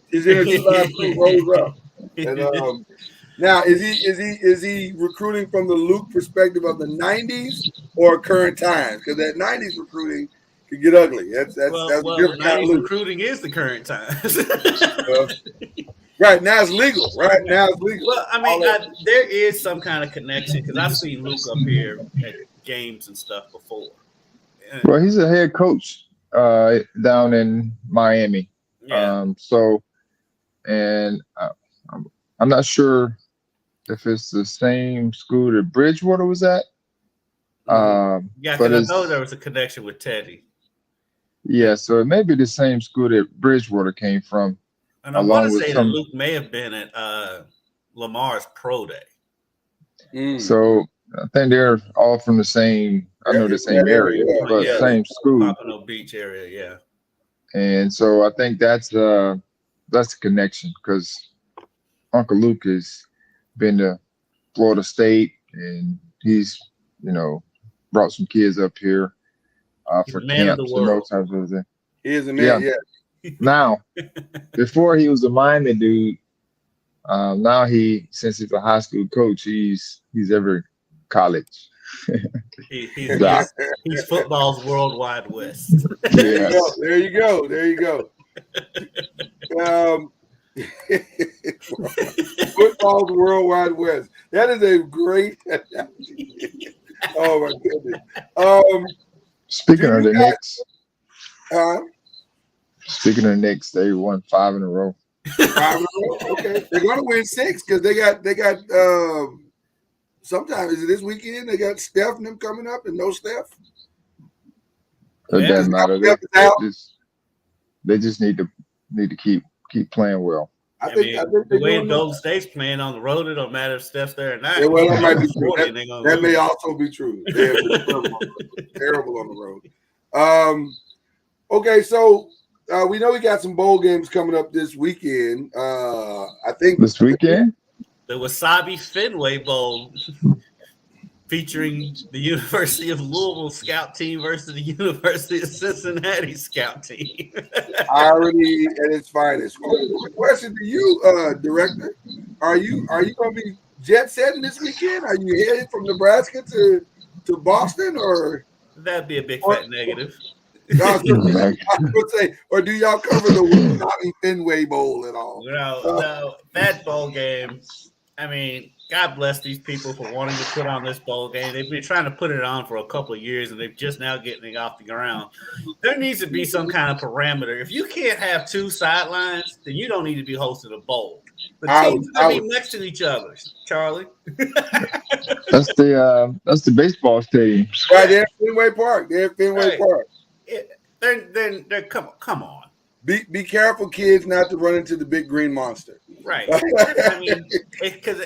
his inner Luke rose up. And now is he recruiting from the Luke perspective of the 90s or current times? Because that 90s recruiting could get ugly. That's different kind of Luke. Recruiting is the current times. Right now it's legal. Well, I mean, there is some kind of connection because I've seen Luke up here at games and stuff before. Well, he's a head coach down in Miami. Yeah. I'm not sure if it's the same school that Bridgewater was at. But I know there was a connection with Teddy. Yeah, so it may be the same school that Bridgewater came from. And I want to say that Luke may have been at Lamar's pro day. So I think they're all from the same. I know the same area, but same school. Pocono Beach area, yeah. And so I think that's the connection because Uncle Luke has been to Florida State and he's brought some kids up here for camps and those types of things. He is a man, yeah. Now, before he was a Miami dude, now since he's a high school coach, he's every college. He's football's worldwide west. Yes. There you go. Football's worldwide west. That is a great analogy. Oh my goodness. Speaking of the Knicks, they won 5 in a row. 5 in a row. Okay, they're going to win 6 because they got. Sometimes is it this weekend? They got Steph and them coming up, and no Steph. It doesn't matter. They just need to keep playing well. I think the way Golden State's playing on the road, it don't matter if Steph's there or not. Yeah, well, that might be true. That may also be true. They're terrible on the road. Okay, so we know we got some bowl games coming up this weekend. I think this weekend. The Wasabi Fenway Bowl featuring the University of Louisville scout team versus the University of Cincinnati scout team. Irony at its finest. Question to you, Director. Are you going to be jet setting this weekend? Are you headed from Nebraska to Boston, or that'd be a big fat negative? I would say, or do y'all cover the Wasabi Fenway Bowl at all? No, that bowl game. I mean, God bless these people for wanting to put on this bowl game. They've been trying to put it on for a couple of years, and they're just now getting it off the ground. There needs to be some kind of parameter. If you can't have 2 sidelines, then you don't need to be hosting a bowl. The teams are be next to each other, Charlie. That's the baseball stadium. Right there, Fenway Park. They're Fenway Park. They're come on. Be careful, kids, not to run into the big green monster. Right. I mean, because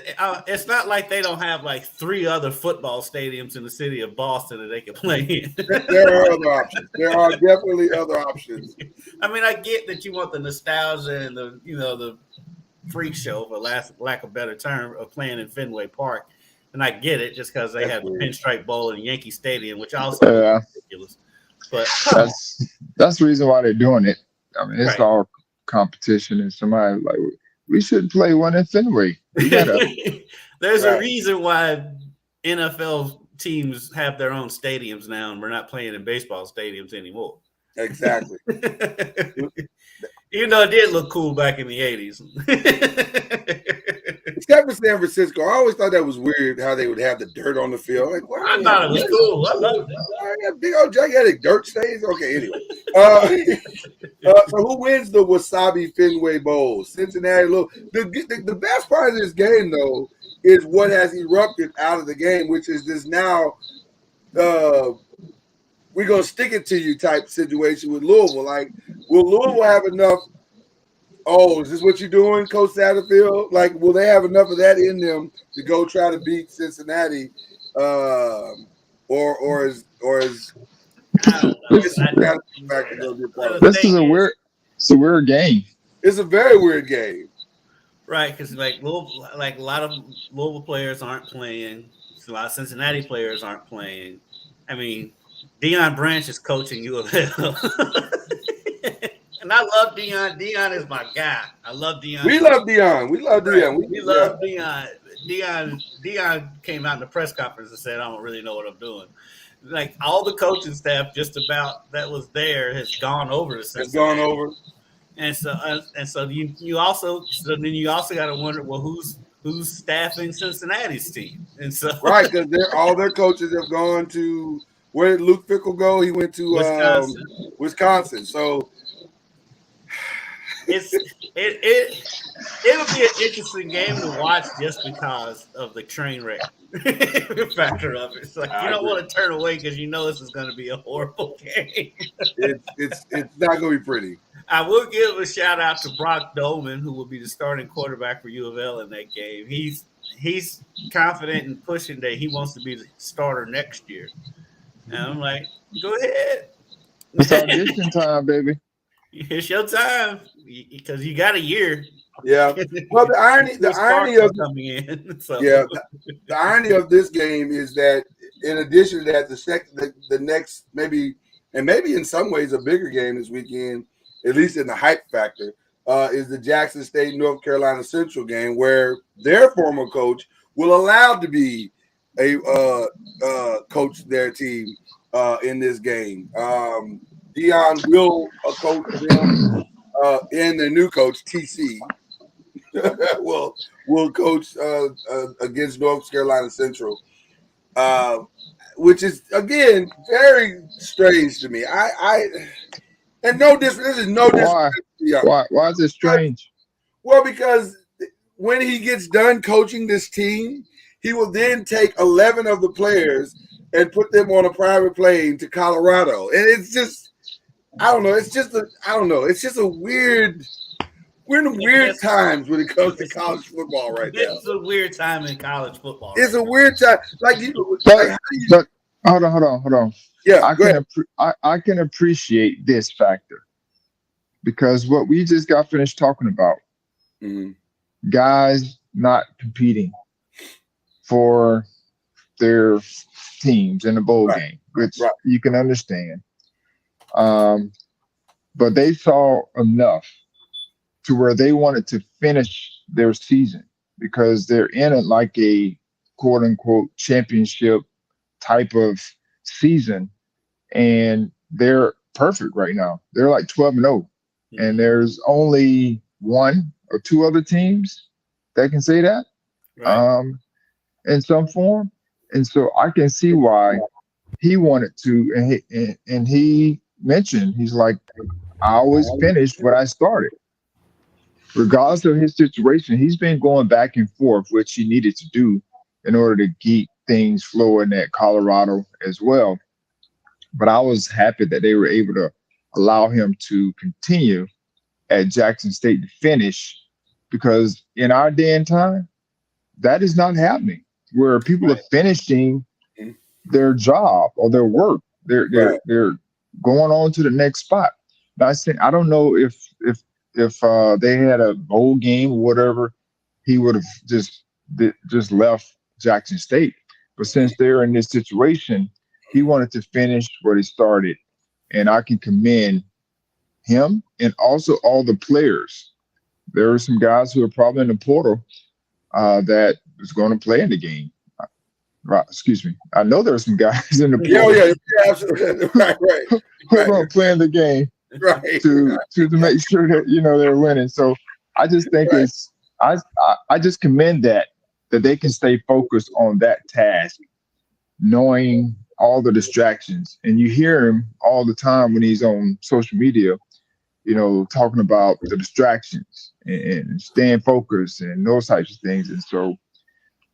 it's not like they don't have like 3 other football stadiums in the city of Boston that they can play in. There are other options. There are definitely other options. I mean, I get that you want the nostalgia and the freak show, for lack of a better term, of playing in Fenway Park, and I get it just because they have the Pinstripe Bowl in Yankee Stadium, which also is ridiculous. But that's the reason why they're doing it. I mean, it's all competition, and somebody like we should play one in Fenway. There's a reason why NFL teams have their own stadiums now, and we're not playing in baseball stadiums anymore. Exactly. Even though it did look cool back in the 80s. Except for San Francisco. I always thought that was weird how they would have the dirt on the field. Like, I thought it was cool. I loved it. Big old gigantic dirt stains. Okay, anyway. So who wins the Wasabi Fenway Bowl? Cincinnati. The best part of this game, though, is what has erupted out of the game, which is this now we're going to stick it to you type situation with Louisville. Like, will Louisville have enough? Oh, is this what you're doing, Coach Satterfield? Like, will they have enough of that in them to go try to beat Cincinnati, or is this is a weird game. It's a very weird game, right? Because like a lot of Louisville players aren't playing. A lot of Cincinnati players aren't playing. I mean, Deion Branch is coaching U of L. And I love Deion. Deion is my guy. I love Deion. We love Deion. We love Deion. We love Deion. Deion came out in the press conference and said, "I don't really know what I'm doing." Like all the coaching staff, just about that was there, has gone over to Cincinnati. It's gone over. And so you also got to wonder, well, who's staffing Cincinnati's team? And so right, because all their coaches have gone to where did Luke Fickell go? He went to Wisconsin. So. It'll be an interesting game to watch just because of the train wreck factor of it. It's like you don't want to turn away because you know this is going to be a horrible game. It's not going to be pretty. I will give a shout out to Brock Dolman, who will be the starting quarterback for U of L in that game. He's he's confident and pushing that he wants to be the starter next year. And I'm like, go ahead. It's audition time, baby. It's your time because you got a year. Yeah. Well, the irony of coming in. So. Yeah, the irony of this game is that in addition to that, the next maybe in some ways a bigger game this weekend, at least in the hype factor, is the Jackson State North Carolina Central game where their former coach will allow to be a coach their team in this game. Dion will coach them, and the new coach TC will coach against North Carolina Central, which is again very strange to me. And no difference. This is no difference. Why is it strange? Well, because when he gets done coaching this team, he will then take 11 of the players and put them on a private plane to Colorado, and it's just I don't know. It's just a weird. We're in weird times when it comes to college football right now. It's a weird time in college football. It's a weird time. But hold on. Yeah, I can appreciate this factor because what we just got finished talking about, guys not competing for their teams in the bowl game, which you can understand. But they saw enough to where they wanted to finish their season because they're in it like a quote unquote championship type of season. And they're perfect right now. They're like 12-0. And there's only one or two other teams that can say that in some form. And so I can see why he wanted to, and he mentioned, he's like, I always finish what I started. Regardless of his situation, he's been going back and forth, which he needed to do in order to keep things flowing at Colorado as well. But I was happy that they were able to allow him to continue at Jackson State to finish, because in our day and time, that is not happening, where people are finishing their job or their work. They're going on to the next spot. Now, I don't know if they had a bowl game or whatever, he would have just left Jackson State. But since they're in this situation, he wanted to finish what he started. And I can commend him and also all the players. There are some guys who are probably in the portal that was going to play in the game. Right, excuse me. I know there are some guys in the portal. Yeah, absolutely. Right. Who are going to play in the game. Right. To make sure that they're winning. So I just think I just commend that they can stay focused on that task, knowing all the distractions. And you hear him all the time when he's on social media, talking about the distractions and staying focused and those types of things. And so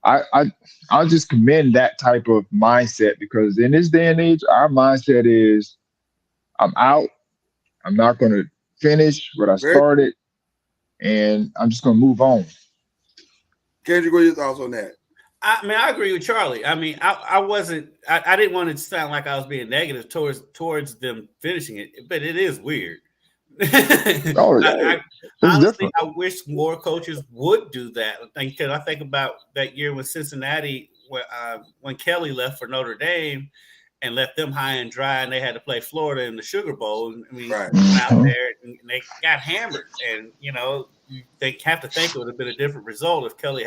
I'll just commend that type of mindset, because in this day and age, our mindset is I'm out. I'm not going to finish what I started, and I'm just going to move on. Kendrick, what are your thoughts on that? I agree with Charlie. I mean, I didn't want it to sound like I was being negative towards them finishing it, but it is weird. Honestly, I wish more coaches would do that. Because I think about that year with Cincinnati, when Kelly left for Notre Dame and left them high and dry, and they had to play Florida in the Sugar Bowl. I mean, out there and they got hammered, and they have to think it would have been a different result if Kelly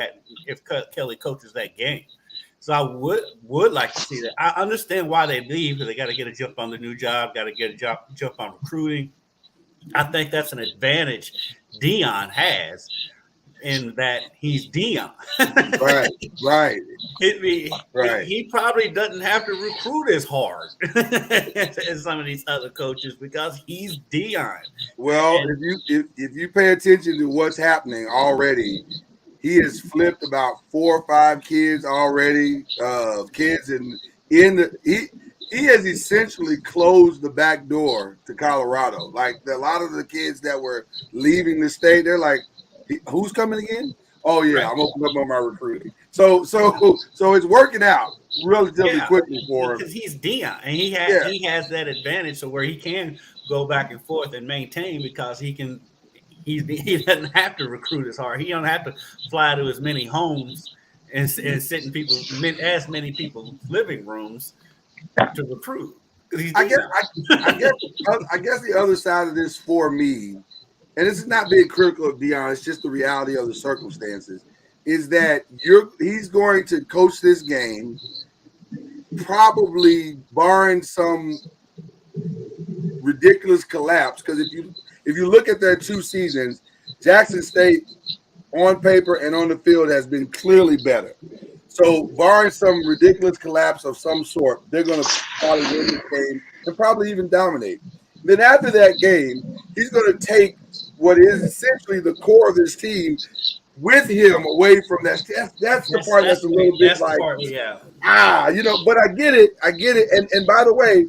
coaches that game. So I would like to see that. I understand why they leave, because they got to get a jump on the new job, got to get a jump on recruiting. I think that's an advantage Dion has, in that he's Dion. Right. He probably doesn't have to recruit as hard as some of these other coaches, because he's Dion. Well, if you pay attention to what's happening already, he has flipped about 4 or 5 kids already. He has essentially closed the back door to Colorado. Like a lot of the kids that were leaving the state, they're like, who's coming again? Oh yeah, I'm opening up on my recruiting. So it's working out relatively quickly for him because he's Dion, and he has that advantage, so where he can go back and forth and maintain because he doesn't have to recruit as hard. He don't have to fly to as many homes and sit in as many people's living rooms to recruit. I guess the other side of this for me, and this is not being critical of Dion, it's just the reality of the circumstances, is that he's going to coach this game, probably barring some ridiculous collapse. Because if you look at their 2 seasons, Jackson State on paper and on the field has been clearly better. So barring some ridiculous collapse of some sort, they're going to probably win this game and probably even dominate. Then after that game, he's going to take what is essentially the core of this team with him away from that. That's the part that's a little bit like, but I get it. And by the way,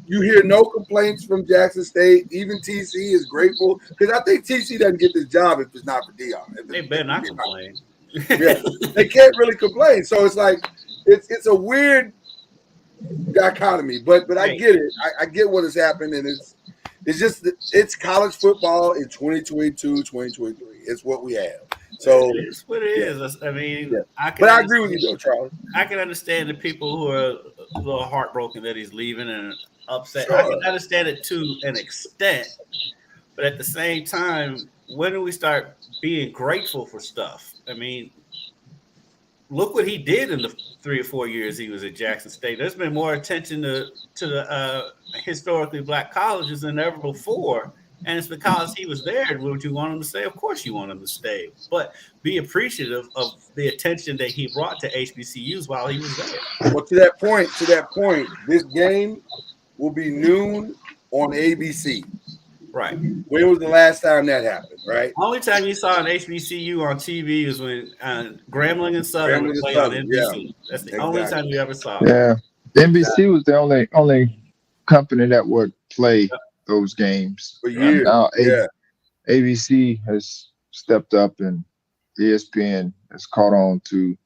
you hear no complaints from Jackson State. Even TC is grateful because I think TC doesn't get this job if it's not for Dion. They better not complain. Yeah, they can't really complain. So it's like it's a weird dichotomy, but I get it. I get what has happened, and it's college football in 2022, 2023. It's what we have. So it's what it is. I mean, I agree with you, though, Charlie. I can understand the people who are a little heartbroken that he's leaving and upset. Sure. I can understand it to an extent, but at the same time, when do we start being grateful for stuff? I mean, look what he did in the 3 or 4 years he was at Jackson State. There's been more attention to the historically black colleges than ever before, and it's because he was there. Would you want him to stay? Of course you want him to stay, but be appreciative of the attention that he brought to HBCUs while he was there. Well, to that point, this game will be noon on ABC. Right. When was the last time that happened, right? Only time you saw an HBCU on TV was when Grambling and Southern played on NBC. That's the only time you ever saw it. Yeah. NBC was the only company that would play those games. For years. Now, ABC has stepped up, and ESPN has caught on to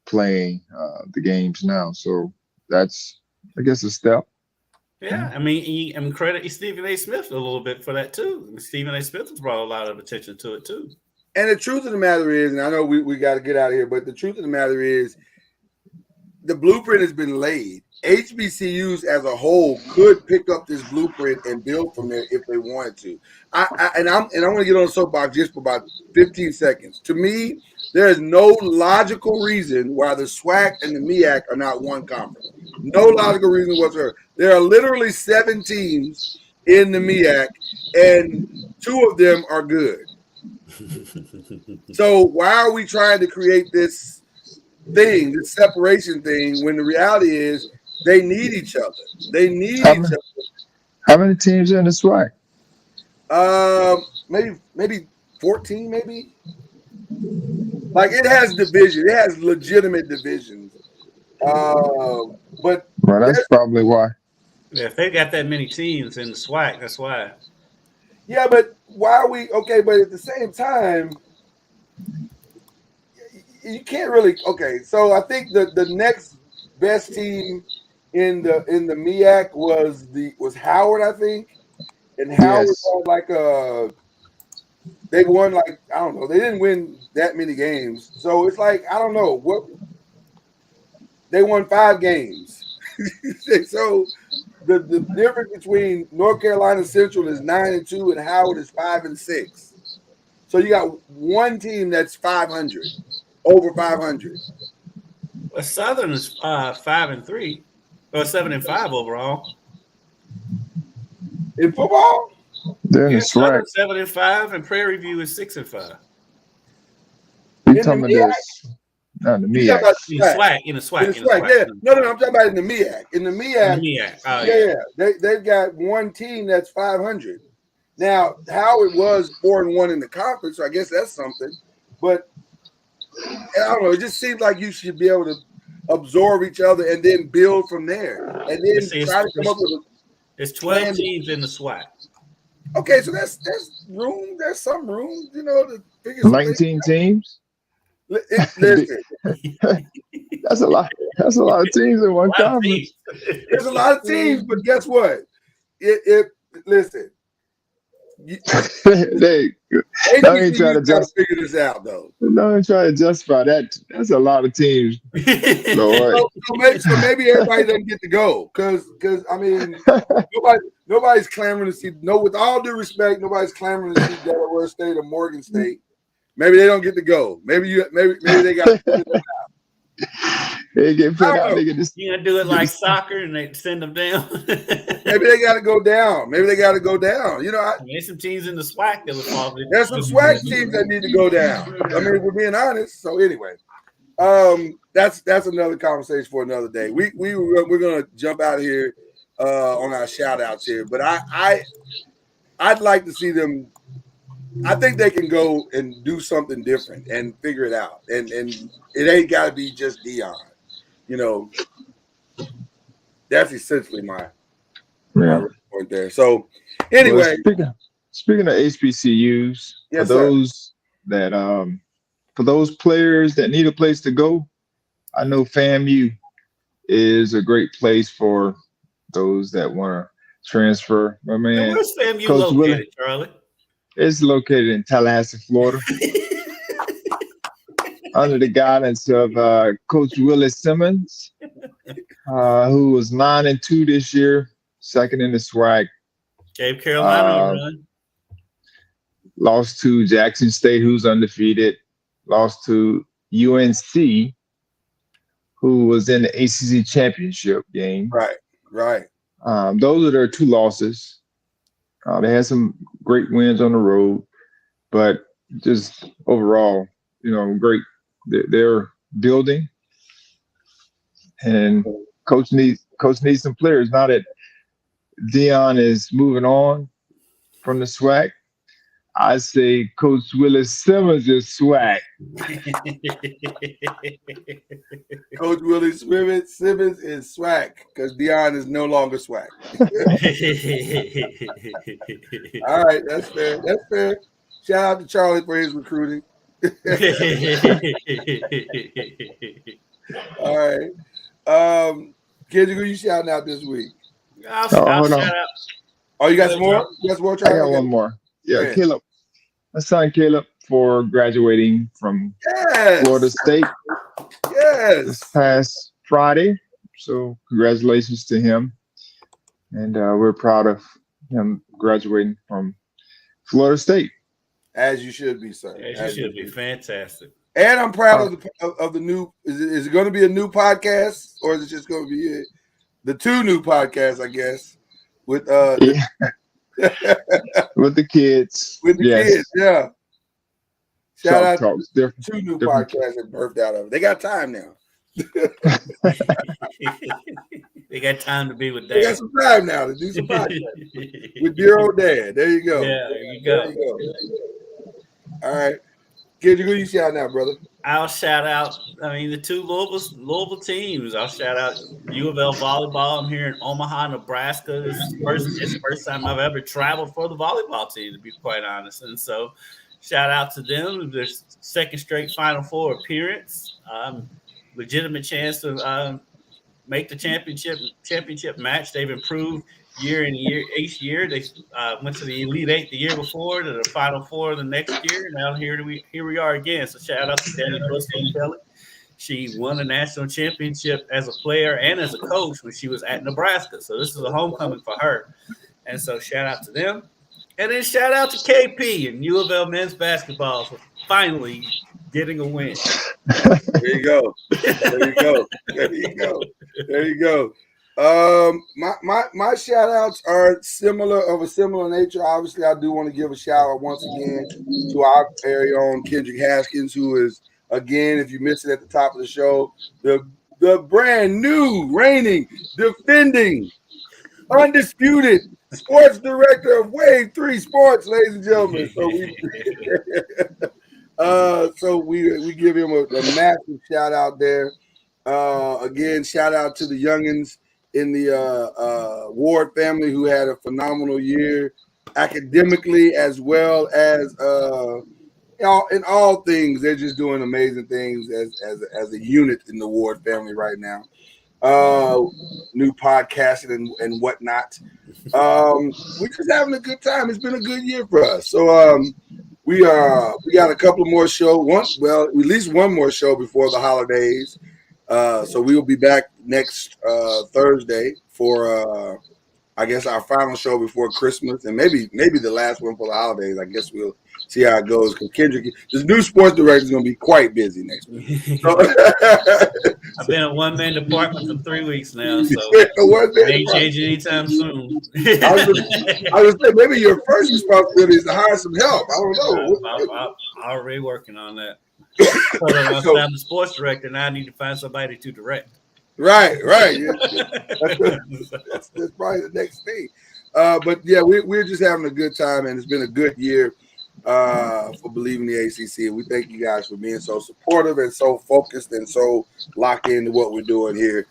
playing the games now. So that's, I guess, a step. Yeah, I mean, credit Stephen A. Smith a little bit for that too. Stephen A. Smith has brought a lot of attention to it too. And the truth of the matter is, and I know we got to get out of here, but the truth of the matter is, the blueprint has been laid. HBCUs as a whole could pick up this blueprint and build from there if they wanted to. I'm going to get on the soapbox just for about 15 seconds. To me, there is no logical reason why the SWAC and the MEAC are not one conference. No logical reason whatsoever. There are literally 7 teams in the MEAC, and 2 of them are good. So why are we trying to create this thing, this separation thing, when the reality is they need each other? They need each other. How many teams are in the SWAC? Maybe 14, maybe. Like, it has division. It has legitimate divisions. But well, that's probably why. Yeah, if they got that many teams in the SWAC, that's why. Yeah, but why are we okay? But at the same time, you can't really. Okay, so I think the next best team in the MEAC was Howard, I think, and Howard was like they won, like, I don't know, they didn't win that many games, so it's like, I don't know what they won 5 games. So the difference between North Carolina Central is 9-2 and Howard is 5-6. So you got one team that's 500, over 500. Well, Southern is 5-3, or 7-5 overall. In football? They're in the SWAC. 7-5, and Prairie View is 6-5. You talking about this? No, the MEAC. In the SWAC. Yeah. No, I'm talking about in the MEAC. In the MEAC. They've got one team that's 500. Now, Howard was 4-1 in the conference, so I guess that's something. But I don't know. It just seems like you should be able to absorb each other and then build from there, and then try to come up with. There's 12 teams in the SWAC. Okay, so that's room. There's some room, to figure. 19 teams. Listen, That's a lot. That's a lot of teams in one conference. there's a lot of teams, but guess what? Listen. They ain't trying to figure this out, though. No, try to justify that. That's a lot of teams, Lord. So maybe everybody doesn't get to go because I mean nobody's clamoring to see. No, with all due respect, nobody's clamoring to see Delaware State or Morgan State. Maybe they don't get to go. Maybe they got. They get put out. You gonna do it like soccer and they send them down? Maybe they got to go down. You know, there's some teams in the SWAC that would fall. There's some SWAC teams that need to go down. I mean, if we're being honest. So anyway, that's another conversation for another day. We're gonna jump out of here on our shout outs here, but I'd like to see them. I think they can go and do something different and figure it out. And it ain't got to be just Dion. You know, that's essentially my point there. So, anyway. Well, speaking of HBCUs, yes, for those players that need a place to go, I know FAMU is a great place for those that want to transfer. My man, where's FAMU Coach located, Charlie? It's located in Tallahassee, Florida, under the guidance of Coach Willis Simmons, who was 9-2 this year, second in the SWAC. Gave Carolina a run. Lost to Jackson State, who's undefeated. Lost to UNC, who was in the ACC championship game. Right. Those are their two losses. They had some great wins on the road, but just overall, you know, great. They're building, and coach needs some players. Now that Dion is moving on from the SWAC, I say Coach Willis Simmons is SWAC. Coach Willis Simmons is SWAC because Dion is no longer SWAC. All right, that's fair. That's fair. Shout out to Charlie for his recruiting. All right. Kids, who you shouting out this week? I'll shout out. Oh, you got some more? You got some more, Charlie? I got one more. Yeah, Caleb. My son Caleb for graduating from Florida State. Yes. This past Friday. So congratulations to him. And we're proud of him graduating from Florida State. As you should be, sir. As you should be. Fantastic. And I'm proud of the new. Is it going to be a new podcast, or is it just going to be the two new podcasts? I guess with with the kids. With the kids, yeah. Shout out to two new podcasts that birthed out of it. They got time now. They got time to be with Dad. They got some time now to do some podcasts with dear old Dad. There you go. Yeah, there you go. All right. Kid, who you shout out, brother? I'll shout out, the two Louisville teams. I'll shout out U of L volleyball. I'm here in Omaha, Nebraska. It's the first time I've ever traveled for the volleyball team, to be quite honest. And so shout out to them. Their second straight Final Four appearance. Legitimate chance to make the championship match. They've improved year each year. They went to the Elite Eight the year before, to the Final Four the next year. Now here we are again. So shout out to Danny Kelly. She won a national championship as a player and as a coach when she was at Nebraska. So this is a homecoming for her. And so shout out to them. And then shout out to KP and U of L men's basketball for finally getting a win. There you go. My shout outs are of a similar nature. Obviously, I do want to give a shout out once again to our very own Kendrick Haskins, who is, again, if you missed it at the top of the show, the brand new, reigning, defending, undisputed sports director of Wave 3 Sports, ladies and gentlemen. So we give him a massive shout out there. Again, shout out to the youngins in the Ward family who had a phenomenal year academically as well as in all things, they're just doing amazing things as a unit in the Ward family right now. New podcasting and whatnot. We're just having a good time. It's been a good year for us. So we got a couple more shows. At least one more show before the holidays. So we will be back next Thursday for I guess our final show before Christmas, and maybe the last one for the holidays. I guess we'll see how it goes, because Kendrick, this new sports director, is going to be quite busy next week. So, I've been a one-man department for 3 weeks now, so ain't changing anytime soon. I was saying, maybe your first responsibility is to hire some help. I don't know. I'm already working on that. So I'm the sports director, and I need to find somebody to direct. Right. Yeah. That's probably the next thing. But yeah, we're just having a good time, and it's been a good year for Believe in the ACC. And we thank you guys for being so supportive and so focused and so locked into what we're doing here.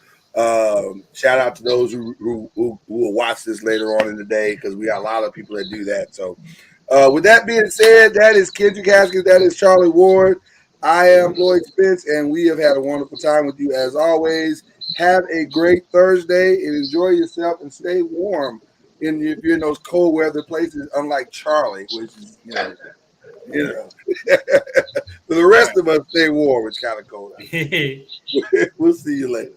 Shout out to those who will watch this later on in the day, because we got a lot of people that do that. So with that being said, that is Kendrick Haskins, that is Charlie Ward. I am Lloyd Spence, and we have had a wonderful time with you as always. Have a great Thursday and enjoy yourself and stay warm if you're in those cold weather places, unlike Charlie, which is, you know. For the rest of us, stay warm. It's kind of cold out. We'll see you later.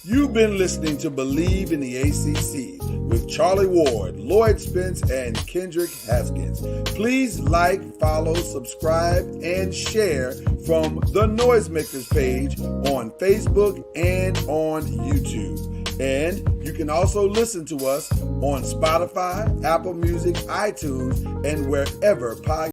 You've been listening to Believe in the ACC with Charlie Ward, Lloyd Spence, and Kendrick Haskins. Please like, follow, subscribe, and share from the Noisemakers page on Facebook and on YouTube. And you can also listen to us on Spotify, Apple Music, iTunes, and wherever podcasts